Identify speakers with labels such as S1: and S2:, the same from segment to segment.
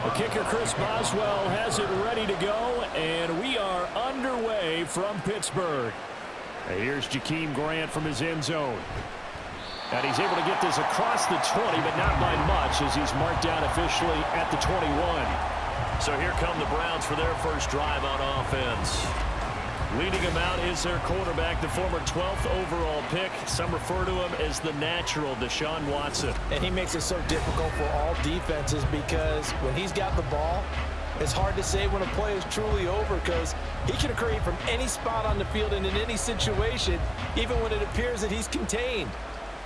S1: The kicker, Chris Boswell, has it ready to go, and we are underway from Pittsburgh. And here's Jakeem Grant from his end zone. And he's able to get this across the 20, but not by much, as he's marked down officially at the 21. So here come the Browns for their first drive on offense. Leading him out is their quarterback, the former 12th overall pick. Some refer to him as the natural Deshaun Watson.
S2: And he makes it so difficult for all defenses because when he's got the ball, it's hard to say when a play is truly over because he can create from any spot on the field and in any situation, even when it appears that he's contained.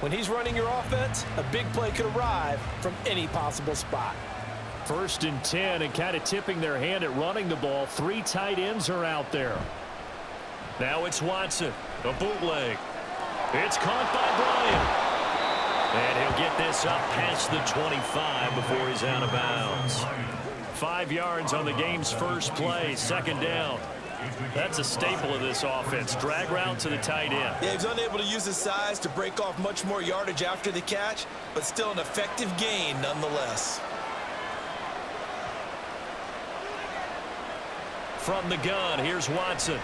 S2: When he's running your offense, a big play could arrive from any possible spot.
S1: 1st and 10, and kind of tipping their hand at running the ball. 3 tight ends are out there. Now it's Watson, a bootleg. It's caught by Bryant. And he'll get this up past the 25 before he's out of bounds. 5 yards on the game's first play, 2nd down. That's a staple of this offense. Drag route to the tight end.
S2: Yeah, he's unable to use his size to break off much more yardage after the catch, but still an effective gain nonetheless.
S1: From the gun, here's Watson.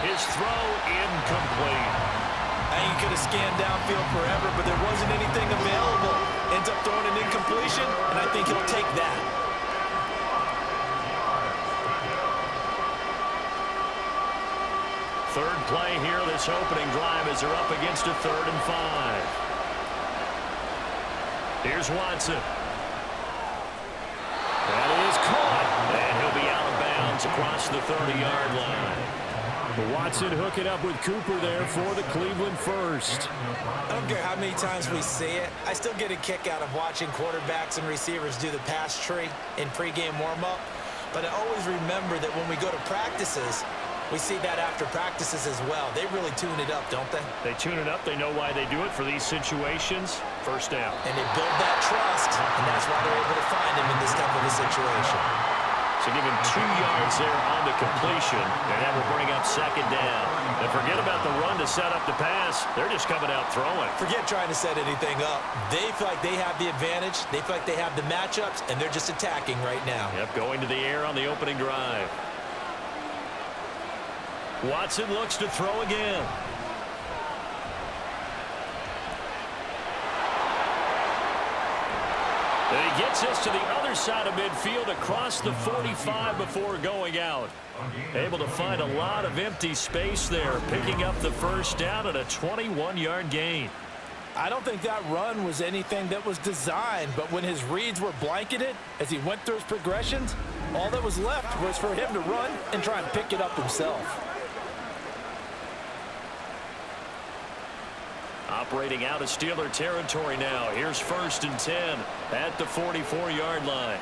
S1: His throw incomplete.
S2: And he could have scanned downfield forever, but there wasn't anything available. Ends up throwing an incompletion, and I think he'll take that.
S1: Third play here, this opening drive as they're up against a 3rd and 5. Here's Watson. That is caught, and he'll be out of bounds across the 30-yard line. Watson hooking up with Cooper there for the Cleveland first.
S2: I don't care how many times we see it. I still get a kick out of watching quarterbacks and receivers do the pass tree in pregame warm-up. But I always remember that when we go to practices, we see that after practices as well. They really tune it up, don't they?
S1: They tune it up. They know why they do it for these situations. 1st down.
S2: And they build that trust, and that's why they're able to find him in this type of a situation.
S1: So give him 2 yards there on the completion, and that will bring up 2nd down. And forget about the run to set up the pass. They're just coming out throwing.
S2: Forget trying to set anything up. They feel like they have the advantage. They feel like they have the matchups, and they're just attacking right now.
S1: Yep, going to the air on the opening drive. Watson looks to throw again. And he gets us to the other side of midfield across the 45 before going out. Able to find a lot of empty space there, picking up the 1st down at a 21-yard gain.
S2: I don't think that run was anything that was designed, but when his reads were blanketed as he went through his progressions, all that was left was for him to run and try and pick it up himself.
S1: Operating out of Steeler territory now. Here's 1st and 10 at the 44-yard line.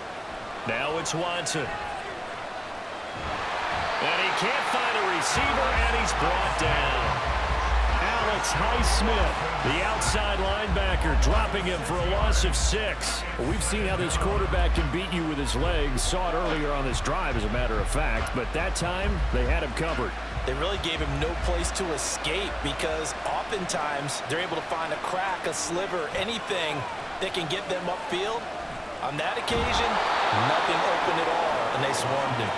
S1: Now it's Watson. And he can't find a receiver, and he's brought down. Alex Highsmith, the outside linebacker, dropping him for a loss of 6. Well, we've seen how this quarterback can beat you with his legs. Saw it earlier on this drive, as a matter of fact. But that time, they had him covered.
S2: They really gave him no place to escape because oftentimes they're able to find a crack, a sliver, anything that can get them upfield. On that occasion, nothing open at all, and they swarmed him.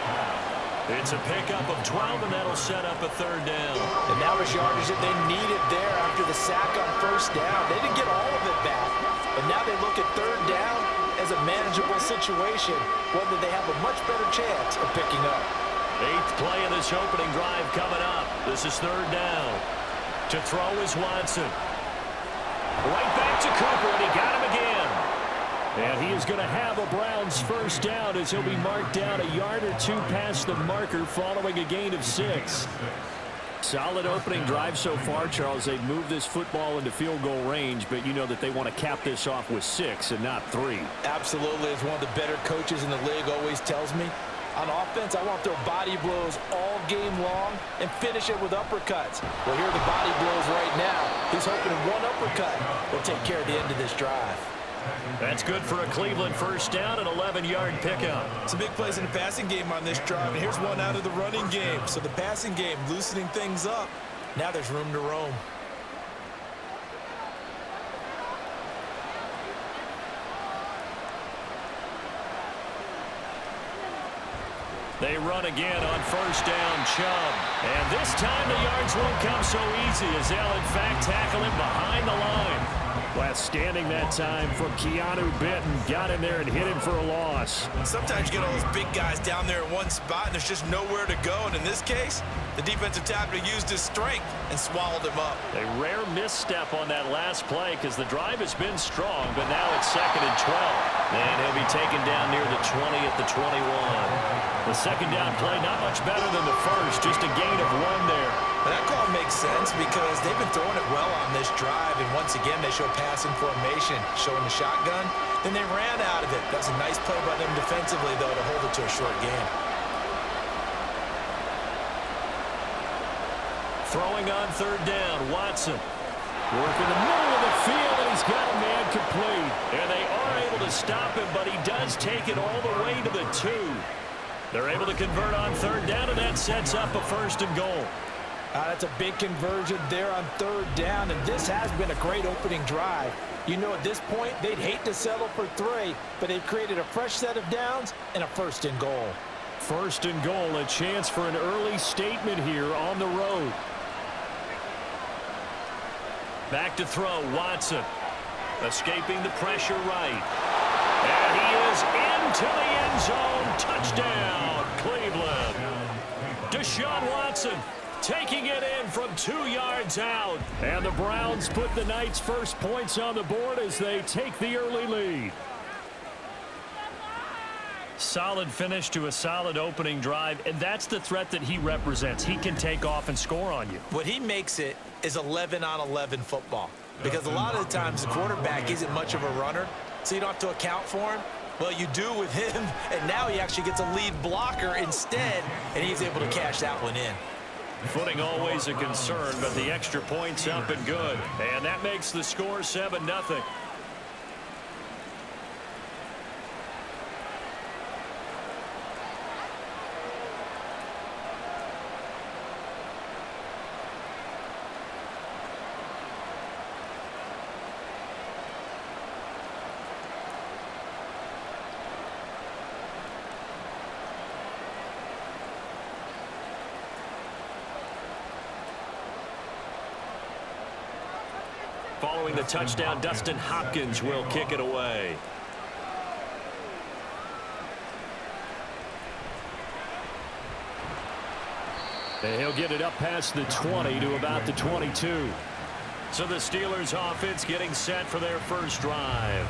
S1: It's a pickup of 12, and that'll set up a 3rd down.
S2: And that was yardage that they needed there after the sack on 1st down. They didn't get all of it back, but now they look at 3rd down as a manageable situation, whether they have a much better chance of picking up.
S1: 8th play of this opening drive coming up. This is 3rd down. To throw is Watson. Right back to Cooper, and he got him again. And he is going to have a Browns 1st down as he'll be marked down a yard or 2 past the marker following a gain of 6. Solid opening drive so far, Charles. They've moved this football into field goal range, but you know that they want to cap this off with 6 and not 3.
S2: Absolutely. As one of the better coaches in the league always tells me, on offense, I want to throw body blows all game long and finish it with uppercuts. Well, here are the body blows right now. He's hoping one uppercut will take care of the end of this drive.
S1: That's good for a Cleveland 1st down, an 11-yard pickup.
S2: Some big plays in the passing game on this drive, and here's one out of the running game. So the passing game loosening things up. Now there's room to roam.
S1: They run again on first down, Chubb. And this time the yards won't come so easy as they'll, in fact, tackle him behind the line. Last standing that time from Keanu Benton. Got in there and hit him for a loss.
S2: Sometimes you get all those big guys down there in one spot, and there's just nowhere to go. And in this case, the defensive tackle used his strength and swallowed him up.
S1: A rare misstep on that last play because the drive has been strong, but now it's 2nd and 12. And he'll be taken down near the 20 at the 21. The second down play, not much better than the first, just a gain of 1 there.
S2: And that call makes sense because they've been throwing it well on this drive, and once again they show passing formation, showing the shotgun. Then they ran out of it. That's a nice play by them defensively, though, to hold it to a short gain.
S1: Throwing on 3rd down, Watson. Working the middle of the field, and he's got a man complete. And they are able to stop him, but he does take it all the way to the 2. They're able to convert on 3rd down, and that sets up a 1st and goal.
S2: That's a big conversion there on 3rd down, and this has been a great opening drive. You know, at this point, they'd hate to settle for 3, but they've created a fresh set of downs and a 1st and goal.
S1: 1st and goal, a chance for an early statement here on the road. Back to throw, Watson. Escaping the pressure right. And he is into the end zone. Touchdown, Cleveland. Deshaun Watson taking it in from 2 yards out. And the Browns put the Knights' first points on the board as they take the early lead. Solid finish to a solid opening drive, and that's the threat that he represents. He can take off and score on you.
S2: What he makes it is 11-on-11 football, because a lot of the times the quarterback isn't much of a runner, so you don't have to account for him. Well, you do with him, and now he actually gets a lead blocker instead, and he's able to cash that one in.
S1: Footing always a concern, but the extra point's up and good. And that makes the score 7-0. Following the touchdown, Dustin Hopkins will kick it away. And he'll get it up past the 20 to about the 22. So the Steelers offense getting set for their first drive.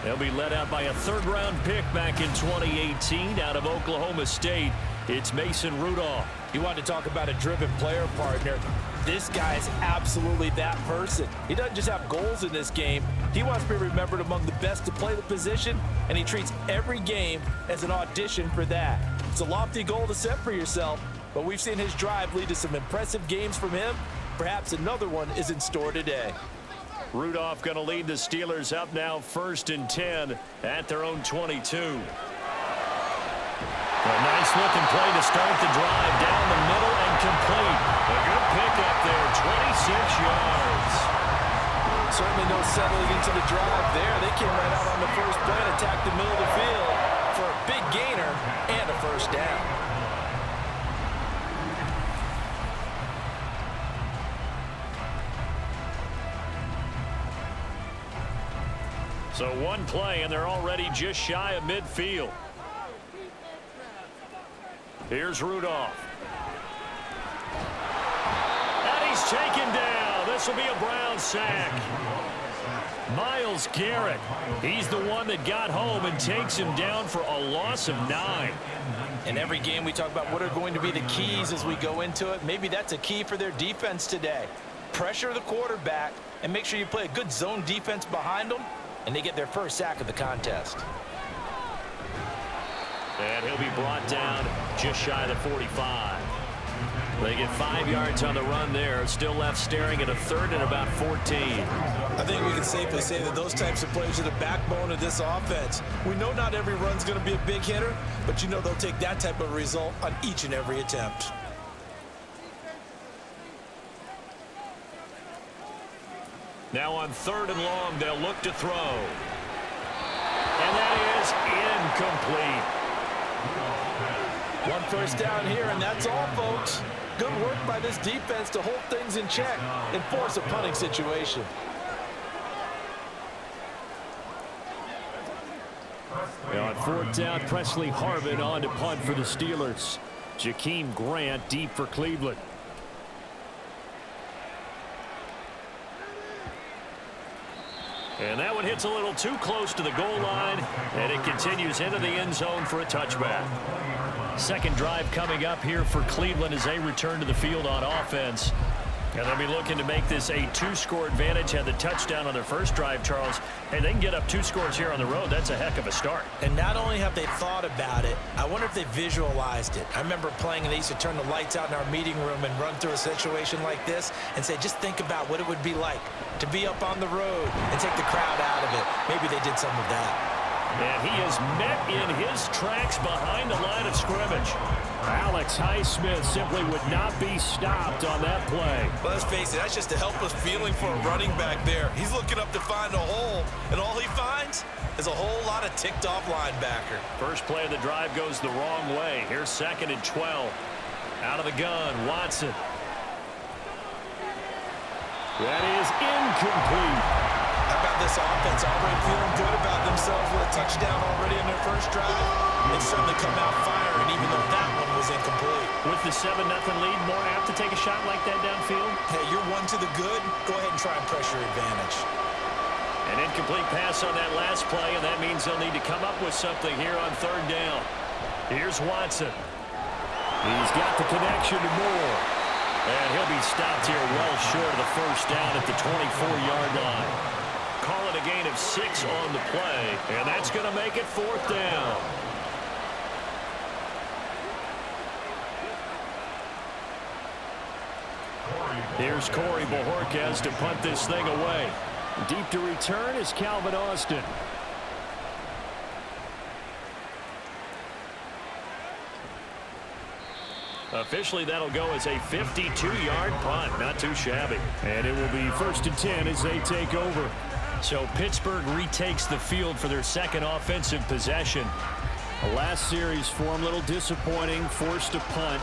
S1: They'll be led out by a 3rd-round pick back in 2018 out of Oklahoma State. It's Mason Rudolph.
S2: You want to talk about a driven player partner. This guy is absolutely that person. He doesn't just have goals in this game. He wants to be remembered among the best to play the position, and he treats every game as an audition for that. It's a lofty goal to set for yourself, but we've seen his drive lead to some impressive games from him. Perhaps another one is in store today.
S1: Rudolph going to lead the Steelers up now 1st and 10 at their own 22. A nice looking play to start the drive down the middle and complete. A good pickup there, 26 yards.
S2: Certainly no settling into the drive there. They came right out on the first play and attacked the middle of the field for a big gainer and a 1st down.
S1: So one play and they're already just shy of midfield. Here's Rudolph. And he's taken down. This will be a Brown sack. Myles Garrett. He's the one that got home and takes him down for a loss of 9.
S2: In every game we talk about what are going to be the keys as we go into it. Maybe that's a key for their defense today. Pressure the quarterback and make sure you play a good zone defense behind them, and they get their first sack of the contest.
S1: And he'll be brought down just shy of the 45. They get 5 yards on the run there. Still left staring at a 3rd and about 14.
S2: I think we can safely say that those types of plays are the backbone of this offense. We know not every run's going to be a big hitter, but you know they'll take that type of result on each and every attempt.
S1: Now on 3rd and long, they'll look to throw. And that is incomplete.
S2: One first down here, and that's all, folks. Good work by this defense to hold things in check and force a punting situation.
S1: On fourth down, Presley Harvin on to punt for the Steelers. Jakeem Grant deep for Cleveland. And that one hits a little too close to the goal line, and it continues into the end zone for a touchback. Second drive coming up here for Cleveland as they return to the field on offense. And they'll be looking to make this a two-score advantage. Had the touchdown on their first drive, Charles. Hey, they can get up 2 scores here on the road. That's a heck of a start.
S2: And not only have they thought about it, I wonder if they visualized it. I remember playing, and they used to turn the lights out in our meeting room and run through a situation like this and say, just think about what it would be like to be up on the road and take the crowd out of it. Maybe they did some of that.
S1: And he is met in his tracks behind the line of scrimmage. Alex Highsmith simply would not be stopped on that play.
S3: Well, let's face it, that's just a helpless feeling for a running back there. He's looking up to find a hole, and all he finds is a whole lot of ticked-off linebacker.
S1: First play of the drive goes the wrong way. Here's 2nd and 12. Out of the gun, Watson. That is incomplete.
S2: How about this offense already feeling good about themselves with a touchdown already in their first drive? They've certainly come out firing, even though that one was incomplete.
S1: With the 7-0 lead, more apt to take a shot like that downfield?
S2: Hey, you're one to the good. Go ahead and try and press your advantage.
S1: An incomplete pass on that last play, and that means they'll need to come up with something here on 3rd down. Here's Watson. He's got the connection to Moore. And he'll be stopped here well short of the first down at the 24-yard line. Call it a gain of 6 on the play, and that's going to make it 4th down. Here's Corey Bojorquez to punt this thing away. Deep to return is Calvin Austin. Officially, that'll go as a 52-yard punt. Not too shabby. And it will be 1st and 10 as they take over. So Pittsburgh retakes the field for their second offensive possession. The last series for them, a little disappointing, forced a punt.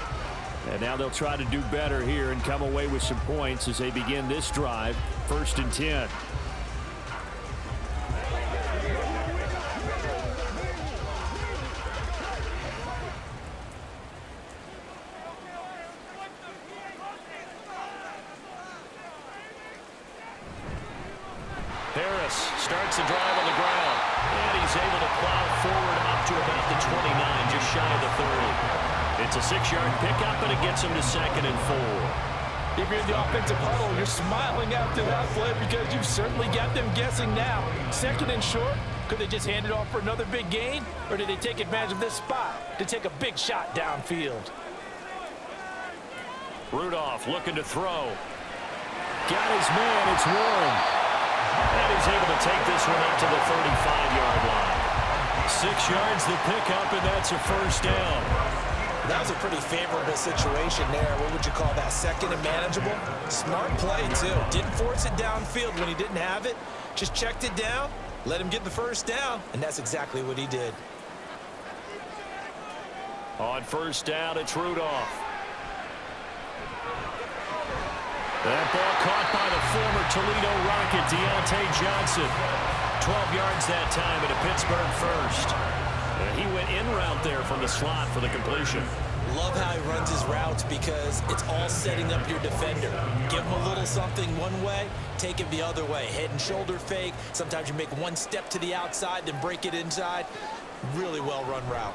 S1: And now they'll try to do better here and come away with some points as they begin this drive. 1st and 10. Harris starts the drive on the ground, and he's able to plow forward up to about the 29, just shy of the 30. It's a 6-yard pickup, and it gets him to 2nd and 4.
S2: If you're in the offensive huddle, you're smiling after that play because you've certainly got them guessing now. 2nd and short, could they just hand it off for another big gain, or did they take advantage of this spot to take a big shot downfield?
S1: Rudolph looking to throw. Got his man, it's Warren. And he's able to take this one up to the 35-yard line. 6 yards the pickup, and that's a 1st down.
S2: That was a pretty favorable situation there. What would you call that? 2nd and manageable? Smart play, too. Didn't force it downfield when he didn't have it. Just checked it down, let him get the 1st down, and that's exactly what he did.
S1: On 1st down, it's Rudolph. That ball caught by the former Toledo Rocket, Deontay Johnson. 12 yards that time at a Pittsburgh 1st. And he went in route there from the slot for the completion.
S2: Love how he runs his routes because it's all setting up your defender. Give him a little something one way, take him the other way. Head and shoulder fake. Sometimes you make one step to the outside, then break it inside. Really well-run route.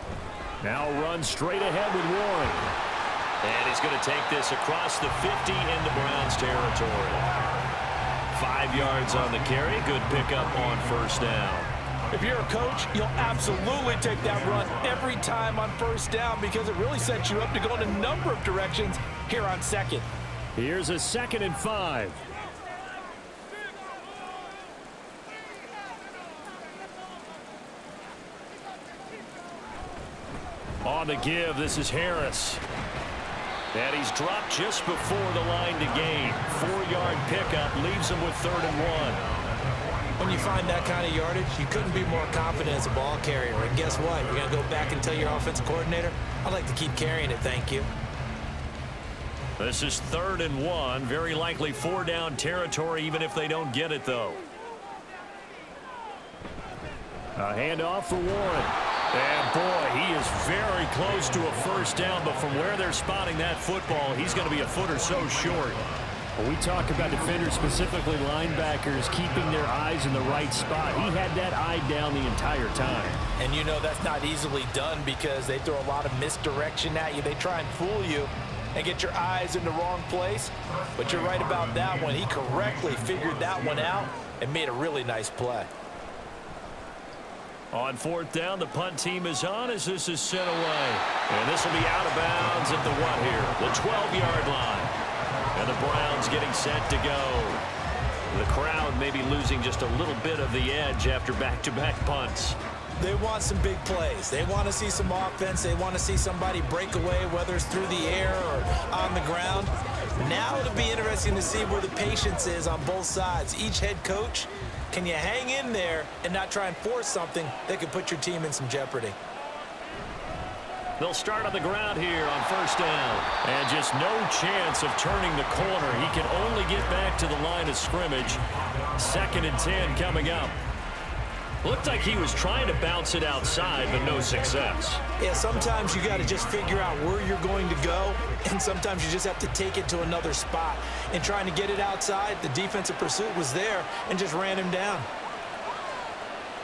S1: Now run straight ahead with Warren. And he's going to take this across the 50 into Browns territory. 5 yards on the carry. Good pickup on 1st down.
S2: If you're a coach, you'll absolutely take that run every time on 1st down because it really sets you up to go in a number of directions here on 2nd.
S1: Here's a 2nd and 5. On the give, this is Harris. And he's dropped just before the line to gain. 4-yard pickup leaves him with 3rd and 1.
S2: When you find that kind of yardage, you couldn't be more confident as a ball carrier. And guess what? You're going to go back and tell your offensive coordinator, I'd like to keep carrying it, thank you.
S1: This is 3rd and 1. Very likely 4-down territory, even if they don't get it, though. A handoff for Warren. And, boy, he is very close to a 1st down, but from where they're spotting that football, he's going to be a foot or so short. When we talk about defenders, specifically linebackers, keeping their eyes in the right spot, he had that eye down the entire time.
S2: And you know that's not easily done because they throw a lot of misdirection at you. They try and fool you and get your eyes in the wrong place. But you're right about that one. He correctly figured that one out and made a really nice play.
S1: On 4th down, the punt team is on as this is sent away. And this will be out of bounds at the what here? The 12-yard line. And the Browns getting set to go. The crowd may be losing just a little bit of the edge after back-to-back punts.
S2: They want some big plays. They want to see some offense. They want to see somebody break away, whether it's through the air or on the ground. Now it'll be interesting to see where the patience is on both sides. Each head coach, can you hang in there and not try and force something that could put your team in some jeopardy?
S1: They'll start on the ground here on 1st down. And just no chance of turning the corner. He can only get back to the line of scrimmage. 2nd and 10 coming up. Looked like he was trying to bounce it outside, but no success.
S2: Yeah, sometimes you got to just figure out where you're going to go, and sometimes you just have to take it to another spot. And trying to get it outside, the defensive pursuit was there and just ran him down.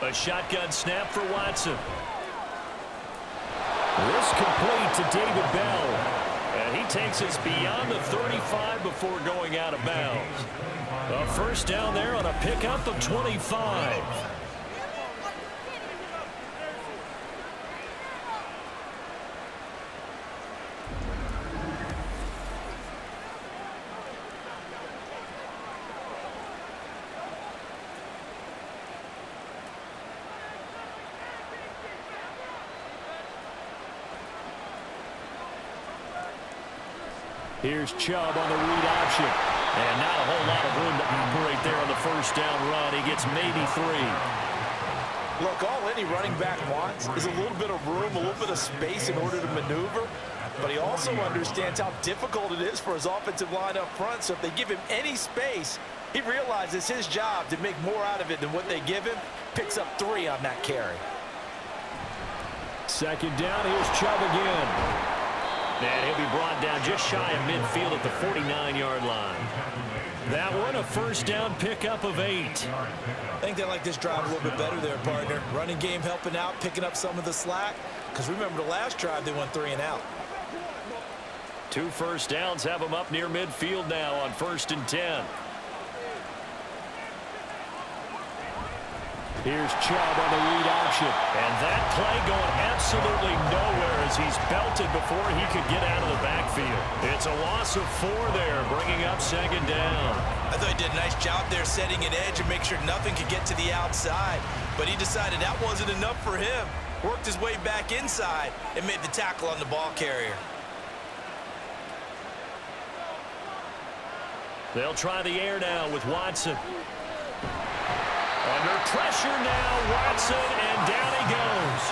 S1: A shotgun snap for Watson. This complete to David Bell. And he takes us beyond the 35 before going out of bounds. A 1st down there on a pickup of 25. Here's Chubb on the read option. And not a whole lot of room to operate there on the 1st down run. He gets maybe 3.
S2: Look, all any running back wants is a little bit of room, a little bit of space in order to maneuver. But he also understands how difficult it is for his offensive line up front. So if they give him any space, he realizes his job to make more out of it than what they give him. Picks up 3 on that carry.
S1: 2nd down, here's Chubb again. And he'll be brought down just shy of midfield at the 49-yard line. That one, a 1st down pickup of 8.
S2: I think they like this drive a little bit better there, partner. Running game helping out, picking up some of the slack. Because remember the last drive, they went 3 and out.
S1: 2 1st downs have them up near midfield now on 1st and 10. Here's Chubb on the read option. And that play going absolutely nowhere as he's belted before he could get out of the backfield. It's a loss of 4 there, bringing up 2nd down.
S3: I thought he did a nice job there setting an edge and make sure nothing could get to the outside. But he decided that wasn't enough for him. Worked his way back inside and made the tackle on the ball carrier.
S1: They'll try the air now with Watson. Under pressure now, Watson, and down he goes.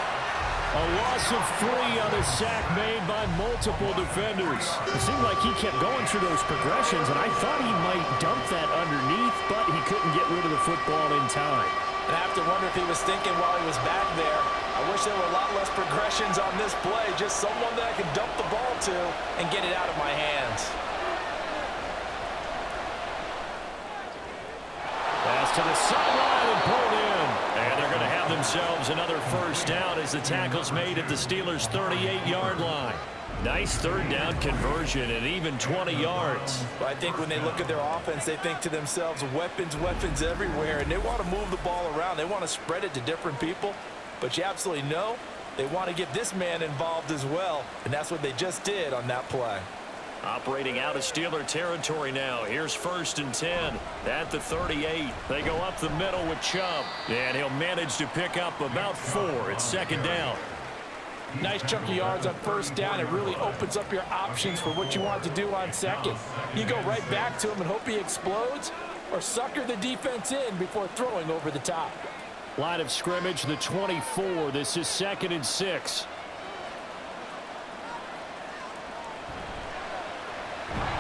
S1: A loss of 3 on a sack made by multiple defenders. It seemed like he kept going through those progressions, and I thought he might dump that underneath, but he couldn't get rid of the football in time.
S2: And I have to wonder if he was thinking while he was back there, I wish there were a lot less progressions on this play, just someone that I could dump the ball to and get it out of my hands.
S1: Pass to the sideline and pulled in. And they're going to have themselves another 1st down as the tackle's made at the Steelers' 38-yard line. Nice 3rd down conversion and even 20 yards.
S2: But I think when they look at their offense, they think to themselves, weapons, weapons everywhere, and they want to move the ball around. They want to spread it to different people. But you absolutely know they want to get this man involved as well, and that's what they just did on that play.
S1: Operating out of Steeler territory now. Here's 1st and 10 at the 38. They go up the middle with Chubb, and he'll manage to pick up about 4. It's 2nd down.
S2: Nice chunk of yards on 1st down. It really opens up your options for what you want to do on 2nd. You go right back to him and hope he explodes, or sucker the defense in before throwing over the top.
S1: Line of scrimmage, the 24. This is 2nd and 6.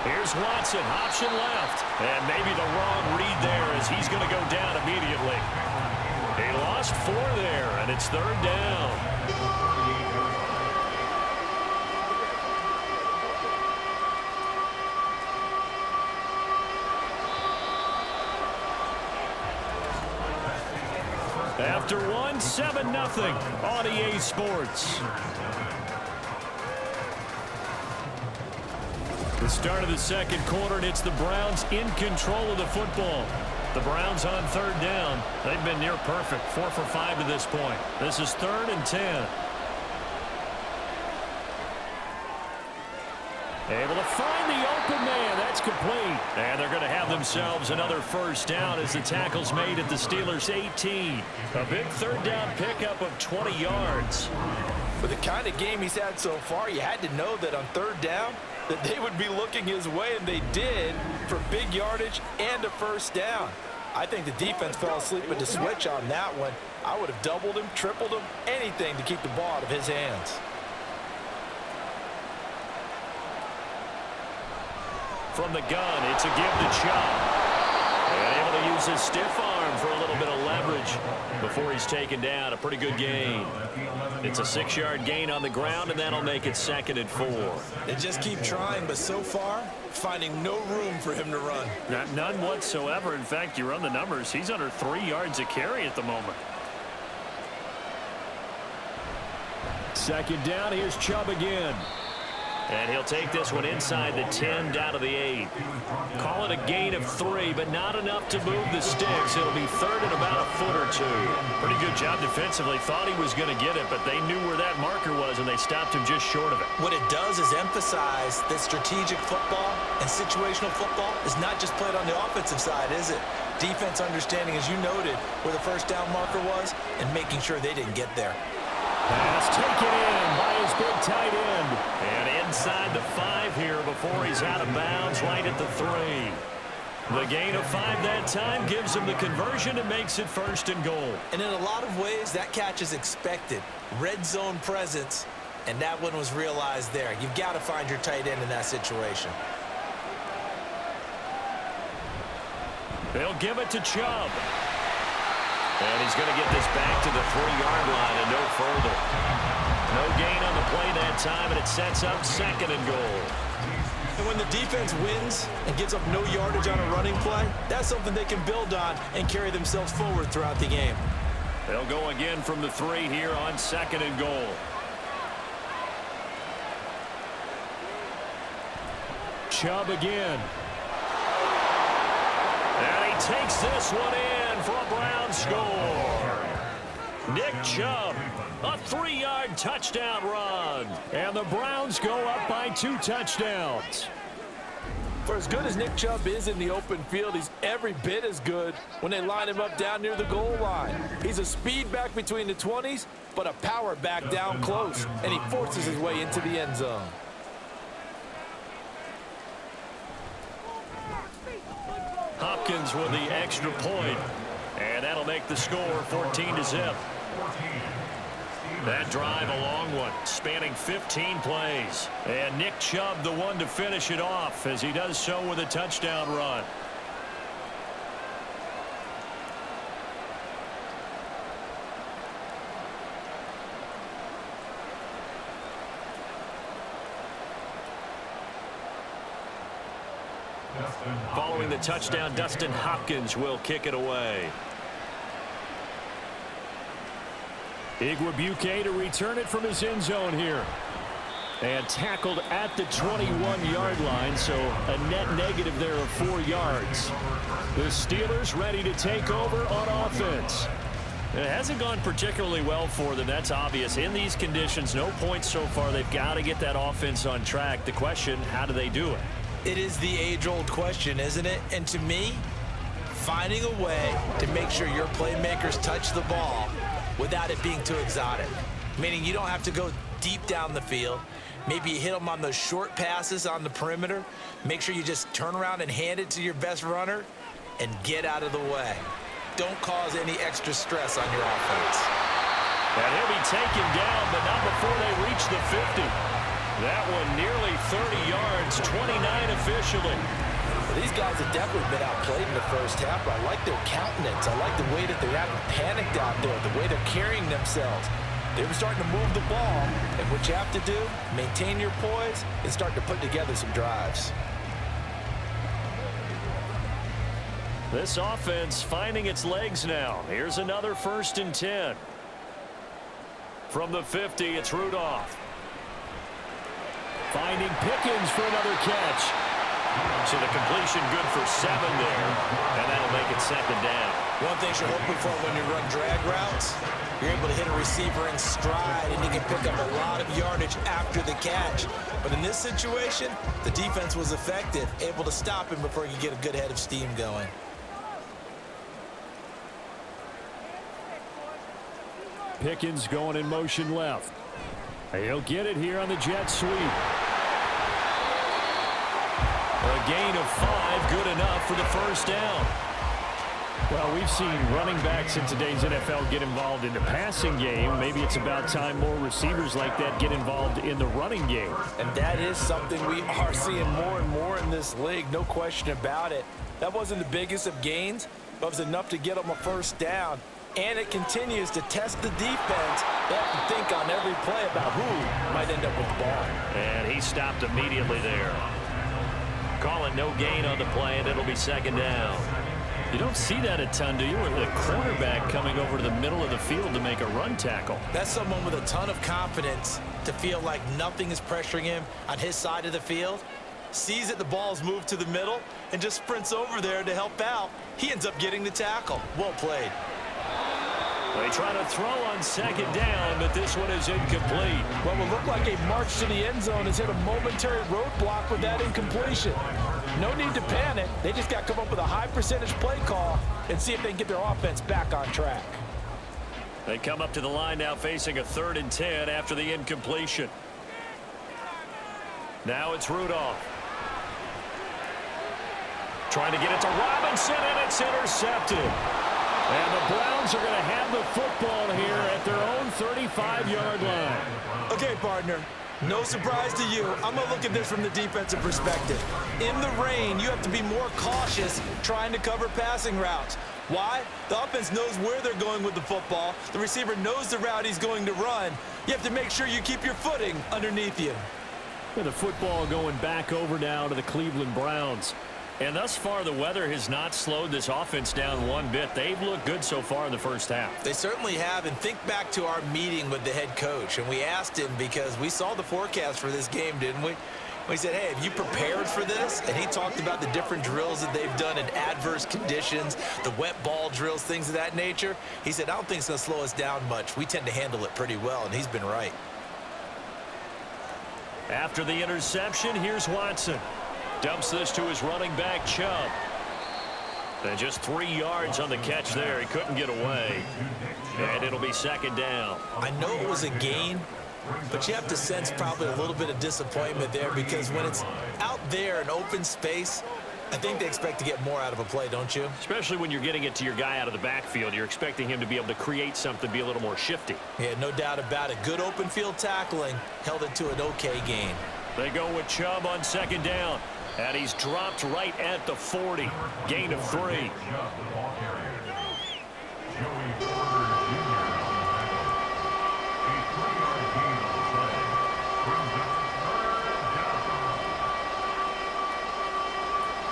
S1: Here's Watson, option left. And maybe the wrong read there as he's going to go down immediately. He lost 4 there, and it's 3rd down. After one, 7-0 on EA Sports. The start of the second quarter, and it's the Browns in control of the football. The Browns on 3rd down. They've been near perfect, 4 for 5 to this point. This is 3rd and 10. Able to find the open man. That's complete. And they're going to have themselves another first down as the tackle's made at the Steelers' 18. A big 3rd down pickup of 20 yards.
S2: For the kind of game he's had so far, you had to know that on 3rd down that they would be looking his way, and they did, for big yardage and a first down. I think the defense fell asleep with the switch on that one. I would have doubled him, tripled him, anything to keep the ball out of his hands.
S1: From the gun, it's a give to Chubb. And able to use his stiff arm for a little bit of leverage before he's taken down. A pretty good gain. It's a 6-yard gain on the ground, and that'll make it 2nd and 4.
S3: They just keep trying, but so far, finding no room for him to run.
S1: None whatsoever. In fact, you run the numbers. He's under 3 yards a carry at the moment. 2nd down, here's Chubb again. And he'll take this one inside the 10 down to the 8. Call it a gain of 3, but not enough to move the sticks. It'll be 3rd and about a foot or 2. Pretty good job defensively. Thought he was going to get it, but they knew where that marker was, and they stopped him just short of it.
S3: What it does is emphasize that strategic football and situational football is not just played on the offensive side, is it? Defense understanding, as you noted, where the first down marker was and making sure they didn't get there.
S1: Pass taken in by his big tight end. And inside the 5 here before he's out of bounds right at the 3. The gain of 5 that time gives him the conversion and makes it 1st and goal.
S3: And in a lot of ways, that catch is expected. Red zone presence, and that one was realized there. You've got to find your tight end in that situation.
S1: They'll give it to Chubb. And he's going to get this back to the 3-yard line and no further. No gain on the play that time, and it sets up 2nd and goal.
S2: And when the defense wins and gives up no yardage on a running play, that's something they can build on and carry themselves forward throughout the game.
S1: They'll go again from the 3 here on 2nd and goal. Chubb again. And he takes this one in for a Brown score. Nick Chubb, a 3-yard touchdown run. And the Browns go up by 2 touchdowns.
S2: For as good as Nick Chubb is in the open field, he's every bit as good when they line him up down near the goal line. He's a speed back between the 20s, but a power back down close, and he forces his way into the end zone.
S1: Hopkins with the extra point, and that'll make the score 14-0. That drive a long one, spanning 15 plays. And Nick Chubb the one to finish it off as he does so with a touchdown run. Following the touchdown, Dustin Hopkins will kick it away. Igwebuike to return it from his end zone here. And tackled at the 21-yard line, so a net negative there of 4 yards. The Steelers ready to take over on offense. It hasn't gone particularly well for them, that's obvious. In these conditions, no points so far. They've got to get that offense on track. The question, how do they do it?
S3: It is the age-old question, isn't it? And to me, finding a way to make sure your playmakers touch the ball without it being too exotic. Meaning you don't have to go deep down the field. Maybe you hit them on those short passes on the perimeter. Make sure you just turn around and hand it to your best runner. and get out of the way. Don't cause any extra stress on your offense.
S1: And he'll be taken down, but not before they reach the 50. That one nearly 30 yards, 29 officially.
S2: These guys have definitely been outplayed in the first half, but I like their countenance. I like the way that they're acting panicked out there, the way they're carrying themselves. They were starting to move the ball, and what you have to do, maintain your poise and start to put together some drives.
S1: This offense finding its legs now. Here's another 1st and 10. From the 50, it's Rudolph. Finding Pickens for another catch. So the completion good for 7 there, and that'll make it 2nd down.
S3: One thing you're hoping for when you run drag routes, you're able to hit a receiver in stride, and you can pick up a lot of yardage after the catch. But in this situation, the defense was effective, able to stop him before he could get a good head of steam going.
S1: Pickens going in motion left. He'll get it here on the jet sweep. A gain of 5, good enough for the 1st down. Well, we've seen running backs in today's NFL get involved in the passing game. Maybe it's about time more receivers like that get involved in the running game.
S2: And that is something we are seeing more and more in this league, no question about it. That wasn't the biggest of gains, but it was enough to get them a 1st down. And it continues to test the defense. They have to think on every play about who might end up with the ball.
S1: And he stopped immediately there. Call it no gain on the play, and it'll be 2nd down. You don't see that a ton, do you? With the quarterback coming over to the middle of the field to make a run tackle.
S3: That's someone with a ton of confidence to feel like nothing is pressuring him on his side of the field. Sees that the ball's moved to the middle and just sprints over there to help out. He ends up getting the tackle. Well played.
S1: They try to throw on 2nd down, but this one is incomplete.
S2: What will look like a march to the end zone has hit a momentary roadblock with that incompletion. No need to panic. They just got to come up with a high percentage play call and see if they can get their offense back on track.
S1: They come up to the line now facing a 3rd and 10 after the incompletion. Now it's Rudolph. Trying to get it to Robinson, and it's intercepted. And the Browns are going to have the football here at their own 35-yard line.
S3: Okay, partner. No surprise to you. I'm going to look at this from the defensive perspective. In the rain, you have to be more cautious trying to cover passing routes. Why? The offense knows where they're going with the football. The receiver knows the route he's going to run. You have to make sure you keep your footing underneath you.
S1: With the football going back over now to the Cleveland Browns. And thus far, the weather has not slowed this offense down one bit. They've looked good so far in the first half.
S3: They certainly have. And think back to our meeting with the head coach. And we asked him because we saw the forecast for this game, didn't we? We said, hey, have you prepared for this? And he talked about the different drills that they've done in adverse conditions, the wet ball drills, things of that nature. He said, I don't think it's going to slow us down much. We tend to handle it pretty well, and he's been right.
S1: After the interception, here's Watson. Dumps this to his running back, Chubb. And just 3 yards on the catch there. He couldn't get away. And it'll be 2nd down.
S3: I know it was a gain, but you have to sense probably a little bit of disappointment there because when it's out there in open space, I think they expect to get more out of a play, don't you?
S1: Especially when you're getting it to your guy out of the backfield. You're expecting him to be able to create something, be a little more shifty.
S3: Yeah, no doubt about it. Good open field tackling held it to an okay gain.
S1: They go with Chubb on 2nd down. And he's dropped right at the 40. Gain of 3.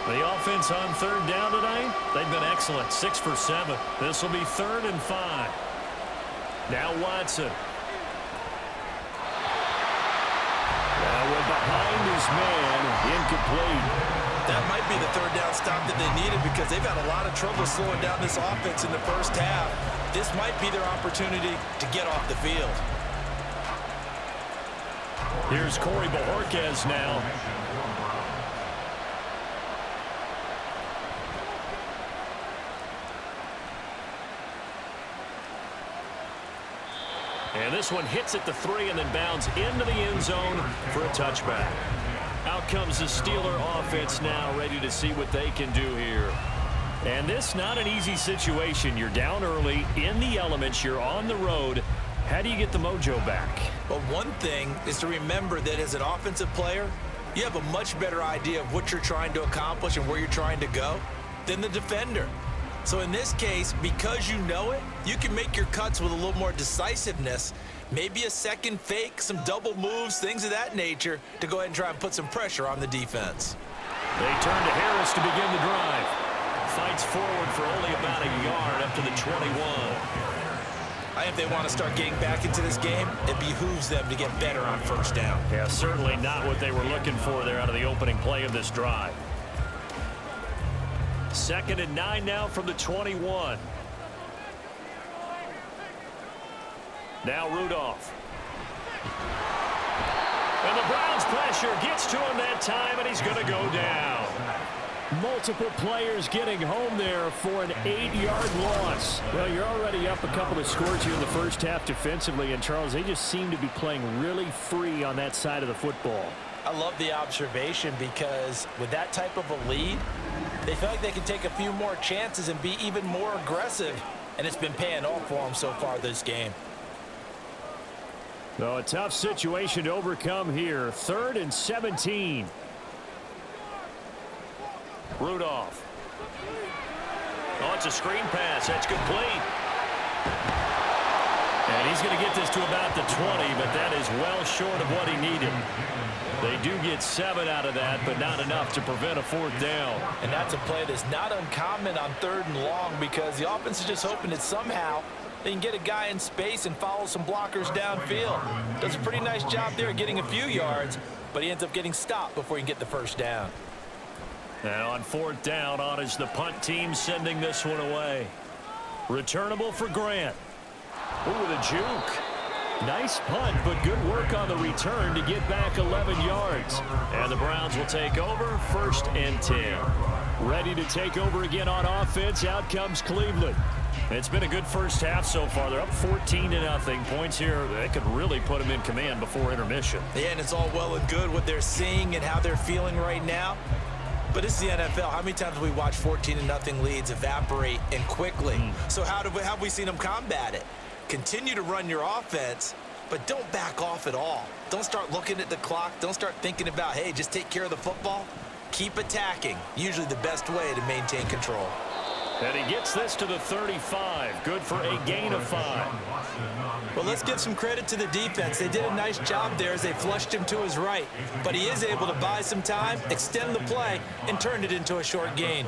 S1: The offense on 3rd down tonight, they've been excellent. 6 for 7. This will be 3rd and 5. Now Watson. Behind his man, incomplete.
S3: That might be the 3rd down stop that they needed because they've had a lot of trouble slowing down this offense in the first half. This might be their opportunity to get off the field.
S1: Here's Corey Bojorquez now. And this one hits at the 3 and then bounds into the end zone for a touchback. Out comes the Steeler offense now, ready to see what they can do here. And this not an easy situation. You're down early, in the elements, you're on the road. How do you get the mojo back?
S3: Well, one thing is to remember that as an offensive player, you have a much better idea of what you're trying to accomplish and where you're trying to go than the defender. So in this case, because you know it, you can make your cuts with a little more decisiveness, maybe a second fake, some double moves, things of that nature, to go ahead and try and put some pressure on the defense.
S1: They turn to Harris to begin the drive. Fights forward for only about a yard up to the 21.
S3: I think if they want to start getting back into this game, it behooves them to get better on first down.
S1: Yeah, certainly not what they were looking for there out of the opening play of this drive. 2nd and 9 now from the 21. Now Rudolph. And the Browns pressure gets to him that time, and he's going to go down. Multiple players getting home there for an 8-yard loss. Well, you're already up a couple of scores here in the first half defensively, and Charles, they just seem to be playing really free on that side of the football.
S2: I love the observation because with that type of a lead, they feel like they can take a few more chances and be even more aggressive, and it's been paying off for them so far this game.
S1: So a tough situation to overcome here. 3rd and 17. Rudolph. Oh, it's a screen pass. That's complete. And he's going to get this to about the 20, but that is well short of what he needed. They do get 7 out of that, but not enough to prevent a 4th down.
S2: And that's a play that's not uncommon on 3rd and long because the offense is just hoping that somehow they can get a guy in space and follow some blockers downfield. Does a pretty nice job there getting a few yards, but he ends up getting stopped before he can get the first down.
S1: Now on 4th down, on is the punt team sending this one away. Returnable for Grant. Ooh, the juke. Nice punt, but good work on the return to get back 11 yards. And the Browns will take over 1st and 10. Ready to take over again on offense. Out comes Cleveland. It's been a good first half so far. They're up 14-0. Points here that could really put them in command before intermission.
S3: Yeah, and it's all well and good what they're seeing and how they're feeling right now. But it's the NFL. How many times have we watched 14-0 leads evaporate and quickly? So how have we seen them combat it? Continue to run your offense, but don't back off at all. Don't start looking at the clock. Don't start thinking about, hey, just take care of the football. Keep attacking. Usually the best way to maintain control.
S1: And he gets this to the 35. Good for a gain of 5.
S2: Well, let's give some credit to the defense. They did a nice job there as they flushed him to his right. But he is able to buy some time, extend the play, and turn it into a short gain.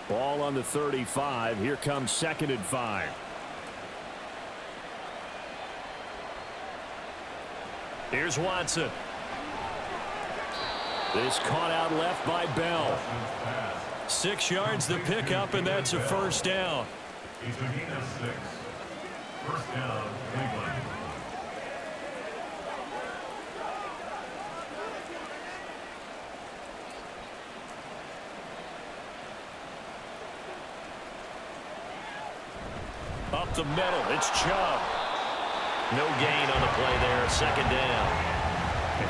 S1: Ball on the 35. Here comes 2nd and 5. Here's Watson. This caught out left by Bell. 6 yards the pickup, and that's a first down.
S4: He's a gain of 6. First down, Cleveland.
S1: Up the middle, it's Chubb. No gain on the play there, 2nd down.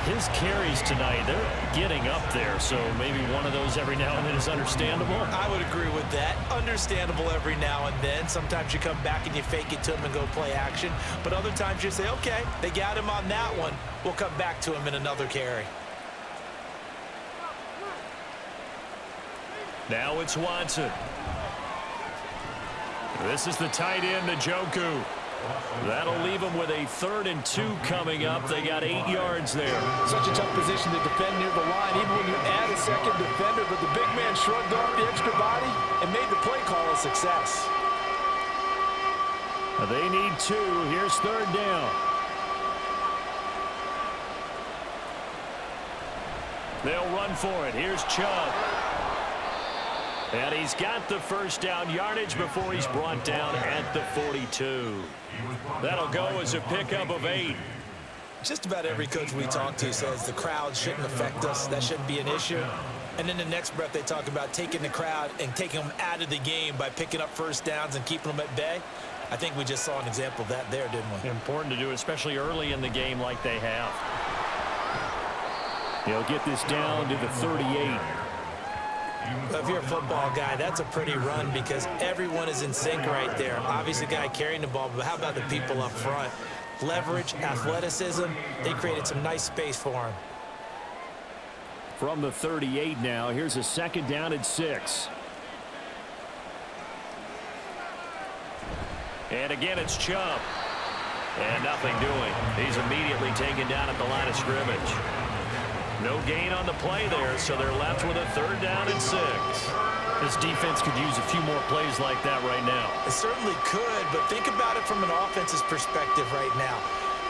S1: His carries tonight, they're getting up there, so maybe one of those every now and then is understandable.
S3: I would agree with that. Understandable every now and then. Sometimes you come back and you fake it to him and go play action. But other times you say, okay, they got him on that one. We'll come back to him in another carry.
S1: Now it's Watson. This is the tight end, Njoku. That'll leave them with a 3rd and 2 coming up. They got 8 yards there.
S2: Such a tough position to defend near the line, even when you add a second defender. But the big man shrugged off the extra body and made the play call a success.
S1: They need 2. Here's 3rd down. They'll run for it. Here's Chubb. And he's got the first down yardage before he's brought down at the 42. That'll go as a pickup of 8.
S3: Just about every coach we talk to says the crowd shouldn't affect us. That shouldn't be an issue. And in the next breath, they talk about taking the crowd and taking them out of the game by picking up first downs and keeping them at bay. I think we just saw an example of that there, didn't we?
S1: Important to do, especially early in the game like they have. He'll get this down to the 38.
S2: If you're a football guy, that's a pretty run because everyone is in sync right there. Obviously, the guy carrying the ball, but how about the people up front? Leverage, athleticism, they created some nice space for him.
S1: From the 38 now, here's a 2nd down and 6. And again, it's Chubb. And nothing doing. He's immediately taken down at the line of scrimmage. No gain on the play there, so they're left with a 3rd down and 6. This defense could use a few more plays like that right now.
S2: It certainly could, but think about it from an offense's perspective right now.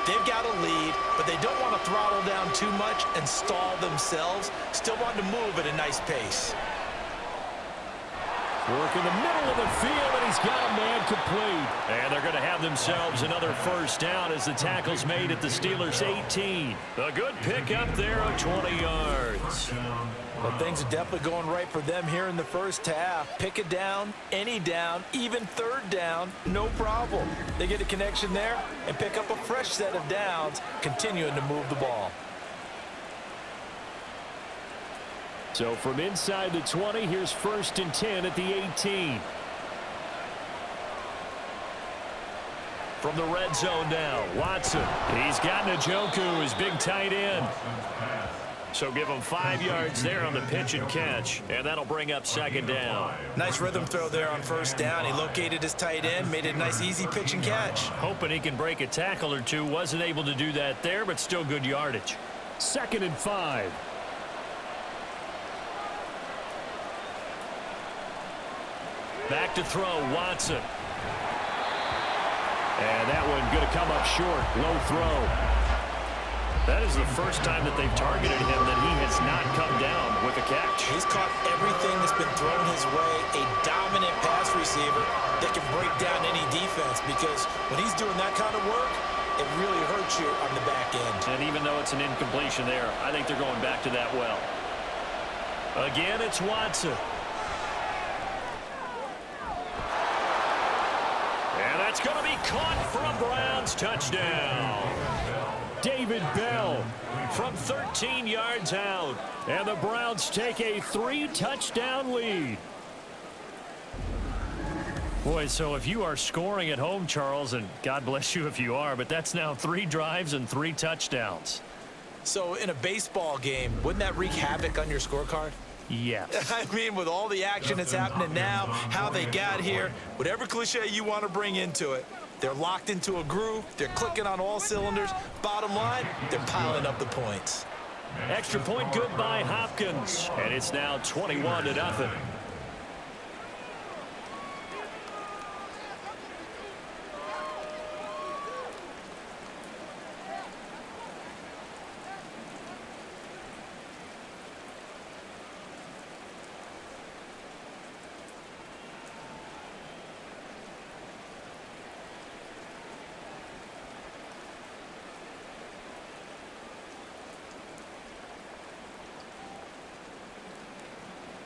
S2: They've got a lead, but they don't want to throttle down too much and stall themselves. Still want to move at a nice pace.
S1: Work in the middle of the field, and he's got a man complete. And they're going to have themselves another 1st down as the tackle's made at the Steelers' 18. A good pickup there of 20 yards.
S2: Well, things are definitely going right for them here in the 1st half. Pick it down, any down, even 3rd down, no problem. They get a connection there and pick up a fresh set of downs, continuing to move the ball.
S1: So from inside the 20, here's 1st and 10 at the 18. From the red zone now, Watson. He's got Njoku, his big tight end. So give him 5 yards there on the pitch and catch, and that'll bring up 2nd down.
S2: Nice rhythm throw there on 1st down. He located his tight end, made it a nice easy pitch and catch.
S1: Hoping he can break a tackle or two. Wasn't able to do that there, but still good yardage. 2nd and 5. Back to throw, Watson. And that one going to come up short. Low throw. That is the first time that they've targeted him that he has not come down with a catch.
S2: He's caught everything that's been thrown his way. A dominant pass receiver that can break down any defense, because when he's doing that kind of work, it really hurts you on the back end.
S1: And even though it's an incompletion there, I think they're going back to that well. Again, it's Watson. It's going to be caught for a Browns touchdown. David Bell from 13 yards out. And the Browns take a 3-touchdown lead. Boy, so if you are scoring at home, Charles, and God bless you if you are, but that's now 3 drives and 3 touchdowns.
S2: So in a baseball game, wouldn't that wreak havoc on your scorecard?
S1: Yes.
S2: I mean, with all the action that's happening now, how they got here, whatever cliche you want to bring into it, they're locked into a groove, they're clicking on all cylinders. Bottom line, they're piling up the points.
S1: Extra point good by Hopkins, and it's now 21-0.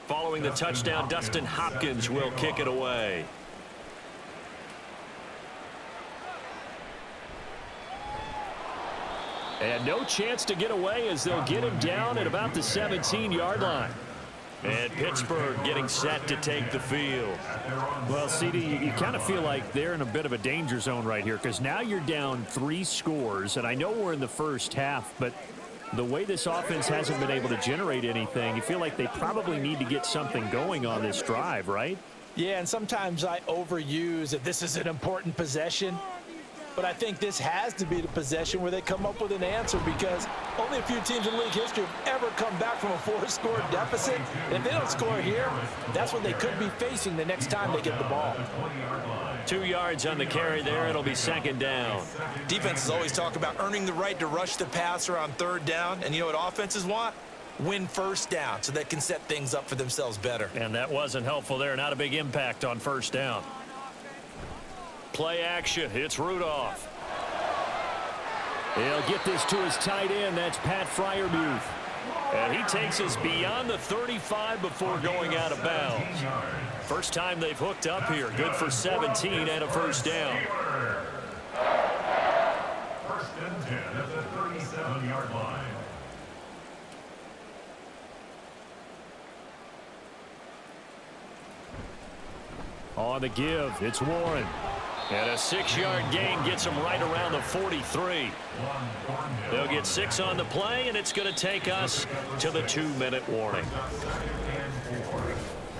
S1: Following the touchdown, Dustin Hopkins will kick it away. And no chance to get away as they'll get him down at about the 17-yard line. And Pittsburgh getting set to take the field. Well, CD, you kind of feel like they're in a bit of a danger zone right here, because now you're down 3 scores, and I know we're in the first half, but the way this offense hasn't been able to generate anything, you feel like they probably need to get something going on this drive, right?
S2: Yeah, and sometimes I overuse that this is an important possession. But I think this has to be the possession where they come up with an answer, because only a few teams in league history have ever come back from a 4-score deficit. And if they don't score here, that's what they could be facing the next time they get the ball.
S1: 2 yards on the carry there. It'll be 2nd down.
S2: Defenses always talk about earning the right to rush the passer on 3rd down. And you know what offenses want? Win 1st down so they can set things up for themselves better.
S1: And that wasn't helpful there. Not a big impact on 1st down. Play action. It's Rudolph. He'll get this to his tight end. That's Pat Freiermuth. And he takes us beyond the 35 before going out of bounds. First time they've hooked up here. Good for 17 and a 1st down.
S4: 1st and 10 at the 37-yard line.
S1: On the give, it's Warren. And a 6-yard gain gets him right around the 43. They'll get 6 on the play, and it's going to take us to the 2-minute warning.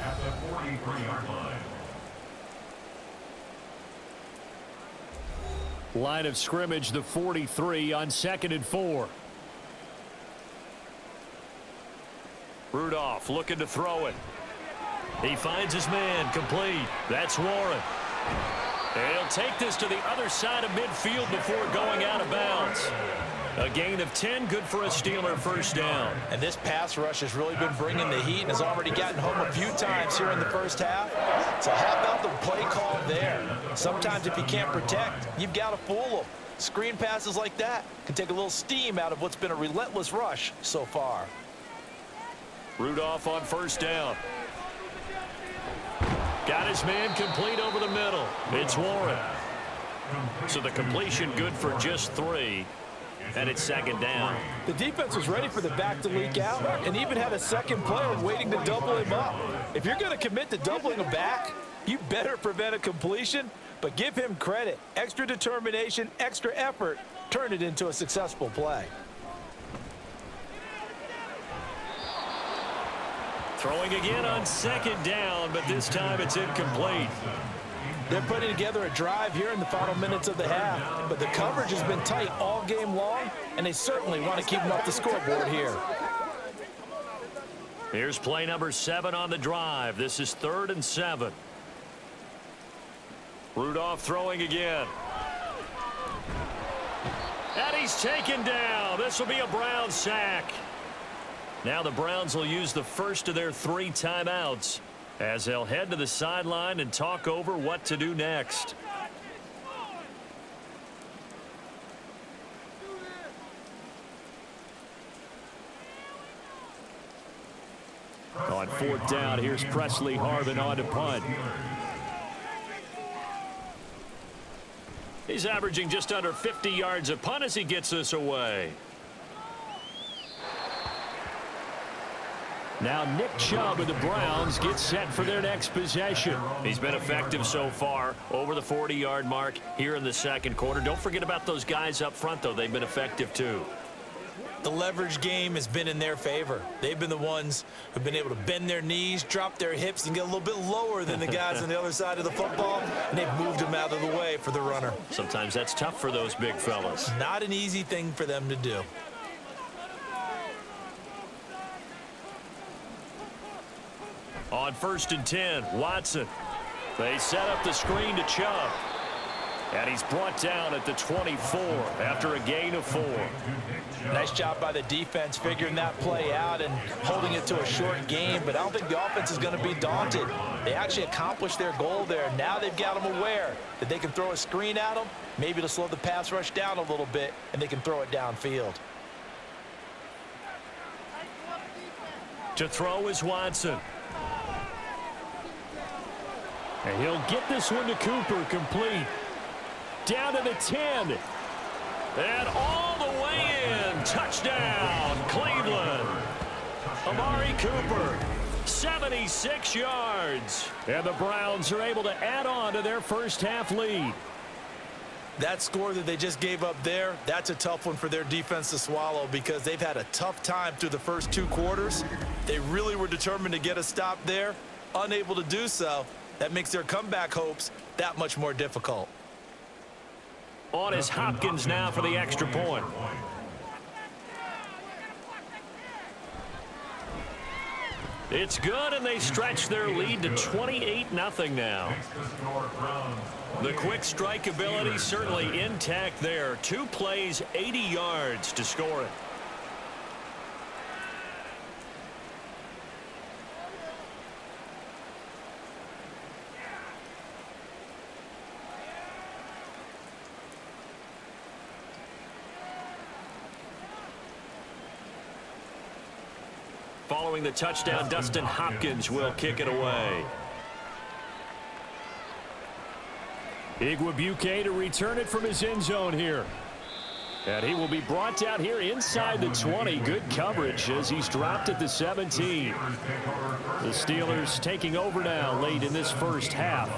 S4: At the 43-yard line.
S1: Line of scrimmage, the 43 on 2nd and 4. Rudolph looking to throw it. He finds his man, complete. That's Warren. And he'll take this to the other side of midfield before going out of bounds. A gain of 10, good for a Steeler first down.
S2: And this pass rush has really been bringing the heat and has already gotten home a few times here in the first half. So how about the play call there? Sometimes if you can't protect, you've got to fool them. Screen passes like that can take a little steam out of what's been a relentless rush so far.
S1: Rudolph on first down. Got his man complete over the middle. It's Warren. So the completion good for just 3. And it's 2nd down.
S2: The defense was ready for the back to leak out and even had a second player waiting to double him up. If you're going to commit to doubling a back, you better prevent a completion, but give him credit. Extra determination, extra effort, turned it into a successful play.
S1: Throwing again on 2nd down, but this time it's incomplete.
S2: They're putting together a drive here in the final minutes of the half, but the coverage has been tight all game long, and they certainly want to keep them off the scoreboard here.
S1: Here's play number 7 on the drive. This is 3rd and 7. Rudolph throwing again. And he's taken down. This will be a Browns sack. Now the Browns will use the first of their 3 timeouts as they'll head to the sideline and talk over what to do next. On 4th down, here's Presley Harvin on to punt. He's averaging just under 50 yards a punt as he gets this away. Now Nick Chubb of the Browns gets set for their next possession. He's been effective so far, over the 40-yard mark here in the 2nd quarter. Don't forget about those guys up front, though. They've been effective, too.
S2: The leverage game has been in their favor. They've been the ones who've been able to bend their knees, drop their hips, and get a little bit lower than the guys on the other side of the football, and they've moved them out of the way for the runner.
S1: Sometimes that's tough for those big fellas.
S2: Not an easy thing for them to do.
S1: On 1st and 10, Watson. They set up the screen to Chubb. And he's brought down at the 24 after a gain of 4.
S2: Nice job by the defense figuring that play out and holding it to a short game, but I don't think the offense is going to be daunted. They actually accomplished their goal there. Now they've got them aware that they can throw a screen at them, maybe to slow the pass rush down a little bit, and they can throw it downfield.
S1: To throw is Watson. And he'll get this one to Cooper, complete. Down to the 10. And all the way in. Touchdown, Cleveland. Amari Cooper, 76 yards. And the Browns are able to add on to their first half lead.
S2: That score that they just gave up there, that's a tough one for their defense to swallow because they've had a tough time through the first 2 quarters. They really were determined to get a stop there, unable to do so. That makes their comeback hopes that much more difficult.
S1: On is Hopkins now for the extra point. It's good, and they stretch their lead to 28-0 now. The quick strike ability certainly intact there. 2 plays, 80 yards to score it. Following the touchdown, Dustin Hopkins will kick it away. Igwebuike to return it from his end zone here. And he will be brought down here inside the 20. Good coverage as he's dropped at the 17. The Steelers taking over now late in this first half.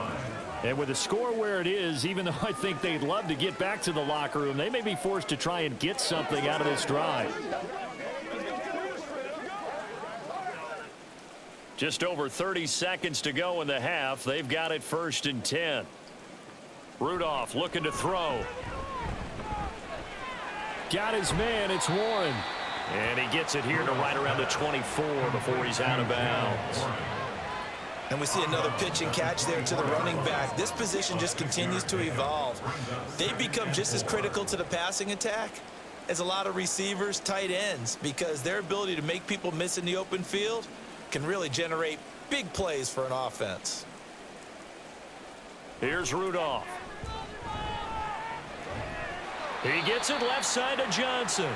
S1: And with the score where it is, even though I think they'd love to get back to the locker room, they may be forced to try and get something out of this drive. Just over 30 seconds to go in the half. They've got it 1st and 10. Rudolph looking to throw. Got his man. It's Warren. And he gets it here to right around the 24 before he's out of bounds.
S3: And we see another pitch and catch there to the running back. This position just continues to evolve. They become just as critical to the passing attack as a lot of receivers, tight ends, because their ability to make people miss in the open field can really generate big plays for an offense.
S1: Here's Rudolph. He gets it left side to Johnson.